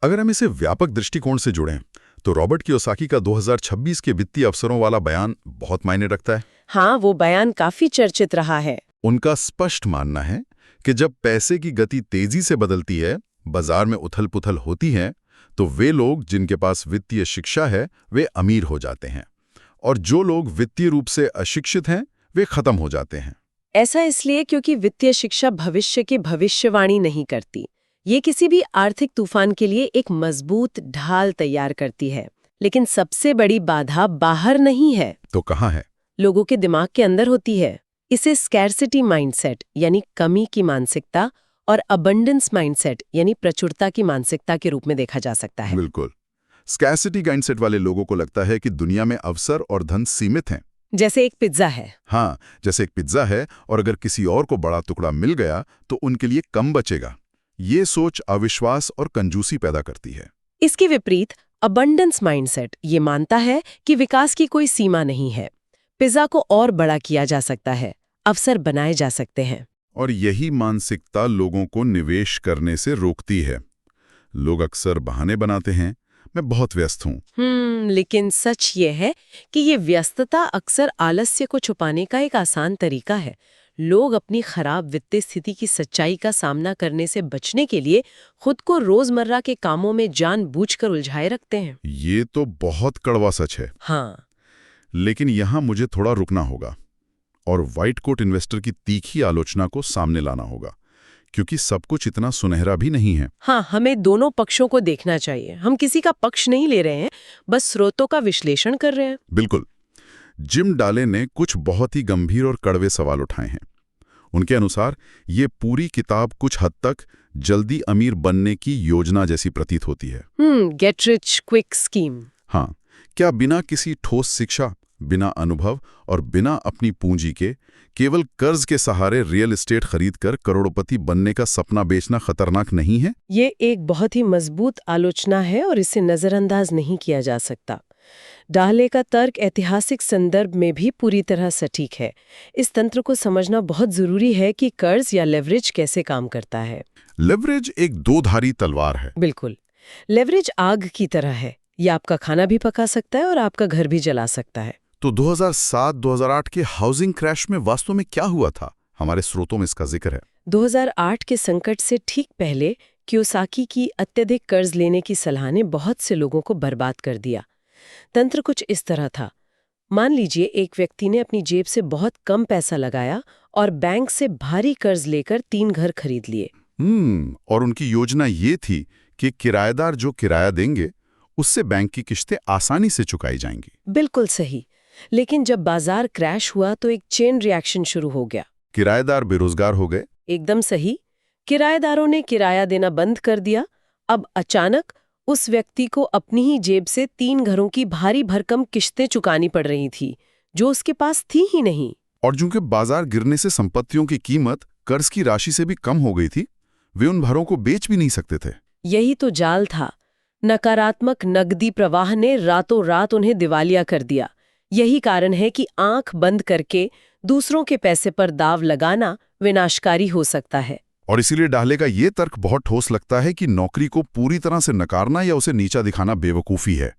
अगर हम इसे व्यापक दृष्टिकोण से जुड़ें तो रॉबर्ट कियोसाकी का 2026 के वित्तीय अवसरों वाला बयान बहुत मायने रखता है। हाँ, वो बयान काफी चर्चित रहा है। उनका स्पष्ट मानना है कि जब पैसे की गति तेजी से बदलती है, बाजार में उथल-पुथल होती है, तो वे लोग जिनके पास वित्तीय शिक्षा है वे अमीर हो जाते हैं और जो लोग वित्तीय रूप से अशिक्षित हैं वे खत्म हो जाते हैं। ऐसा इसलिए क्योंकि वित्तीय शिक्षा भविष्य की भविष्यवाणी नहीं करती। ये किसी भी आर्थिक तूफान के लिए एक मजबूत ढाल तैयार करती है, लेकिन सबसे बड़ी बाधा बाहर नहीं है। तो कहाँ है? लोगों के दिमाग के अंदर होती है। इसे स्कैर्सिटी माइंडसेट यानी कमी की मानसिकता और अबंडेंस माइंडसेट यानी प्रचुरता की मानसिकता के रूप में देखा जा सकता है। बिल्कुल। स्कैर्सिटी माइंडसेट वाले लोगों को लगता है कि दुनिया में अवसर और धन सीमित हैं। जैसे एक पिज्जा है। हाँ, जैसे एक पिज्जा है और अगर किसी और को बड़ा टुकड़ा मिल गया तो उनके लिए कम बचेगा। ये सोच अविश्वास और कंजूसी पैदा करती है। इसके विपरीत अबंडेंस माइंडसेट ये मानता है कि विकास की कोई सीमा नहीं है। पिज्जा को और बड़ा किया जा सकता है, अवसर बनाए जा सकते हैं। और यही मानसिकता लोगों को निवेश करने से रोकती है। लोग अक्सर बहाने बनाते हैं, मैं बहुत व्यस्त हूं। लेकिन सच ये है कि ये व्यस्तता अक्सर आलस्य को छुपाने का एक आसान तरीका है। लोग अपनी खराब वित्तीय स्थिति की सच्चाई का सामना करने से बचने के लिए खुद को रोजमर्रा के कामों में जानबूझकर उलझाए रखते हैं। ये तो बहुत कड़वा सच है। हाँ, लेकिन यहां मुझे थोड़ा रुकना होगा और व्हाइट कोट इन्वेस्टर की तीखी आलोचना को सामने लाना होगा, क्योंकि सब कुछ इतना सुनहरा भी नहीं है। हाँ, हमें दोनों पक्षों को देखना चाहिए। हम किसी का पक्ष नहीं ले रहे हैं, बस स्रोतों का विश्लेषण कर रहे हैं। बिल्कुल। जिम डाले ने कुछ बहुत ही गंभीर और कड़वे सवाल उठाए हैं। उनके अनुसार ये पूरी किताब कुछ हद तक जल्दी अमीर बनने की योजना जैसी प्रतीत होती है। Get rich quick scheme. हाँ, क्या बिना किसी ठोस शिक्षा, बिना अनुभव और बिना अपनी पूंजी के केवल कर्ज के सहारे रियल एस्टेट खरीदकर करोड़पति बनने का सपना बेचना खतरनाक नहीं है? ये एक बहुत ही मजबूत आलोचना है और इसे नजरअंदाज नहीं किया जा सकता। डाहले का तर्क ऐतिहासिक संदर्भ में भी पूरी तरह सटीक है। इस तंत्र को समझना बहुत जरूरी है कि कर्ज या लेवरेज कैसे काम करता है। लेवरेज एक दो-धारी तलवार है। बिल्कुल, लेवरेज आग की तरह है। ये आपका खाना भी पका सकता है और आपका घर भी जला सकता है। तो 2007-2008 के हाउसिंग क्रैश में वास्तव में क्या हुआ था? हमारे स्रोतों में इसका जिक्र है। 2008 के संकट से ठीक पहले कियोसाकी की अत्यधिक कर्ज लेने की सलाह ने बहुत से लोगों को बर्बाद कर दिया। तंत्र कुछ इस तरह था। मान लीजिए एक व्यक्ति ने अपनी जेब से बहुत कम पैसा लगाया और बैंक से भारी कर्ज लेकर 3 घर खरीद लिए। और उनकी योजना ये थी कि किराएदार जो किराया देंगे उससे बैंक की किस्तें आसानी से चुकाई जाएंगी। बिल्कुल सही। लेकिन जब बाजार क्रैश हुआ तो एक चेन रिएक्शन शुरू हो गया। किराएदार बेरोजगार हो गए। एकदम सही। किराएदारों ने किराया देना बंद कर दिया। अब अचानक उस व्यक्ति को अपनी ही जेब से 3 घरों की भारी भरकम किस्तें चुकानी पड़ रही थी, जो उसके पास थी ही नहीं। और चूंकि बाजार गिरने से संपत्तियों की कीमत कर्ज की राशि से भी कम हो गई थी, वे उन घरों को बेच भी नहीं सकते थे। यही तो जाल था। नकारात्मक नकदी प्रवाह ने रातों रात उन्हें दिवालिया कर दिया। यही कारण है कि आंख बंद करके दूसरों के पैसे पर दाव लगाना विनाशकारी हो सकता है। और इसीलिए डाहले का ये तर्क बहुत ठोस लगता है कि नौकरी को पूरी तरह से नकारना या उसे नीचा दिखाना बेवकूफ़ी है।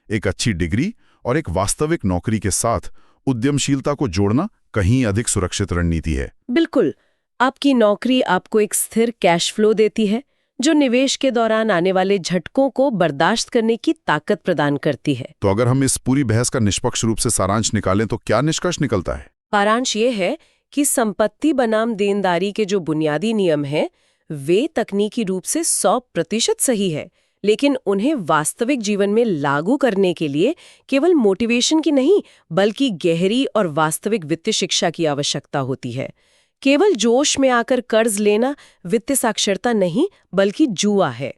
एक अच्छी डिग्री और एक वास्तविक नौकरी के साथ उद्यमशीलता को जोड़ना कहीं अधिक सुरक्षित रणनीति है। बिल्कुल। आपकी नौकरी आपको एक स्थिर कैश फ्लो देती है, जो निवेश के दौरान आने वाले झटकों को बर्दाश्त करने की ताकत प्रदान करती है। तो अगर हम इस पूरी बहस का निष्पक्ष रूप से सारांश निकालें तो क्या निष्कर्ष निकलता है? सारांश ये है कि संपत्ति बनाम देनदारी के जो बुनियादी नियम हैं, वे तकनीकी रूप से 100% सही है, लेकिन उन्हें वास्तविक जीवन में लागू करने के लिए केवल मोटिवेशन की नहीं, बल्कि गहरी और वास्तविक वित्तीय शिक्षा की आवश्यकता होती है। केवल जोश में आकर कर्ज लेना वित्तीय साक्षरता नहीं, बल्कि जुआ है।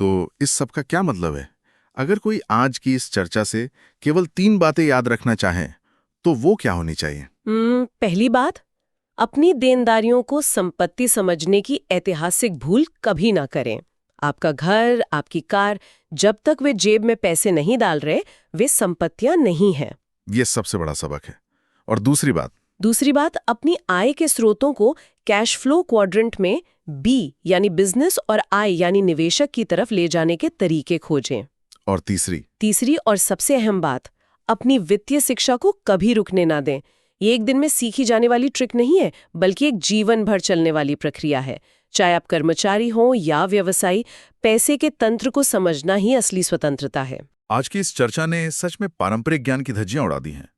तो इस सब का क्या मतलब है? अगर कोई आज की इस चर्चा से केवल 3 बातें याद रखना चाहे, तो वो क्या होनी चाहिए? पहली बात, अपनी देनदारियों को संपत्ति समझने की ऐतिहासिक भूल कभी ना करें। आपका घर, आपकी कार, जब तक वे जेब में पैसे नहीं डाल रहे, वे संपत्तियां नहीं हैं। ये सबसे बड़ा सबक है। और दूसरी बात, अपनी आय के स्रोतों को कैश फ्लो क्वाड्रेंट में बी यानी बिजनेस और आई यानी निवेशक की तरफ ले जाने के तरीके खोजें। और तीसरी और सबसे अहम बात, अपनी वित्तीय शिक्षा को कभी रुकने ना दें। ये एक दिन में सीखी जाने वाली ट्रिक नहीं है, बल्कि एक जीवन भर चलने वाली प्रक्रिया है। चाहे आप कर्मचारी हों या व्यवसायी, पैसे के तंत्र को समझना ही असली स्वतंत्रता है। आज की इस चर्चा ने सच में पारंपरिक ज्ञान की धज्जियां उड़ा दी हैं।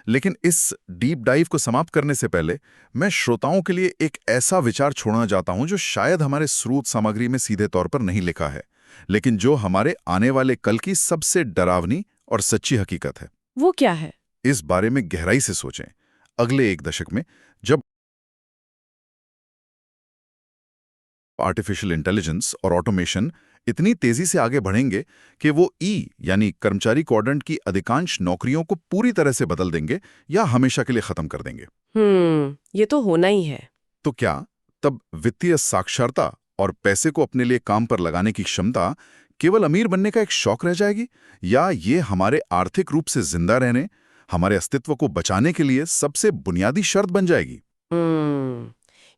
लेकिन इस डीप डाइव को समाप्त करने से पहले मैं श्रोताओं के लिए एक ऐसा विचार छोड़ना चाहता हूं जो शायद हमारे स्रोत सामग्री में सीधे तौर पर नहीं लिखा है, लेकिन जो हमारे आने वाले कल की सबसे डरावनी और सच्ची हकीकत है। वो क्या है? इस बारे में गहराई से सोचें। अगले 1 दशक में जब आर्टिफिशियल इंटेलिजेंस और ऑटोमेशन इतनी तेजी से आगे बढ़ेंगे कि वो यानी कर्मचारी क्वाड्रेंट की अधिकांश नौकरियों को पूरी तरह से बदल देंगे या हमेशा के लिए खत्म कर देंगे। ये तो होना ही है। तो क्या तब वित्तीय साक्षरता और पैसे को अपने लिए काम पर लगाने की क्षमता केवल अमीर बनने का एक शौक रह जाएगी, या ये हमारे आर्थिक रूप से जिंदा रहने, हमारे अस्तित्व को बचाने के लिए सबसे बुनियादी शर्त बन जाएगी?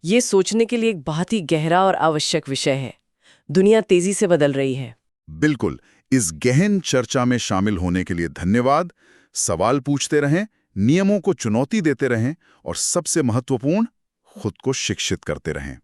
ये सोचने के लिए एक बहुत ही गहरा और आवश्यक विषय है। दुनिया तेजी से बदल रही है। बिल्कुल। इस गहन चर्चा में शामिल होने के लिए धन्यवाद। सवाल पूछते रहें, नियमों को चुनौती देते रहें और सबसे महत्वपूर्ण, खुद को शिक्षित करते रहें।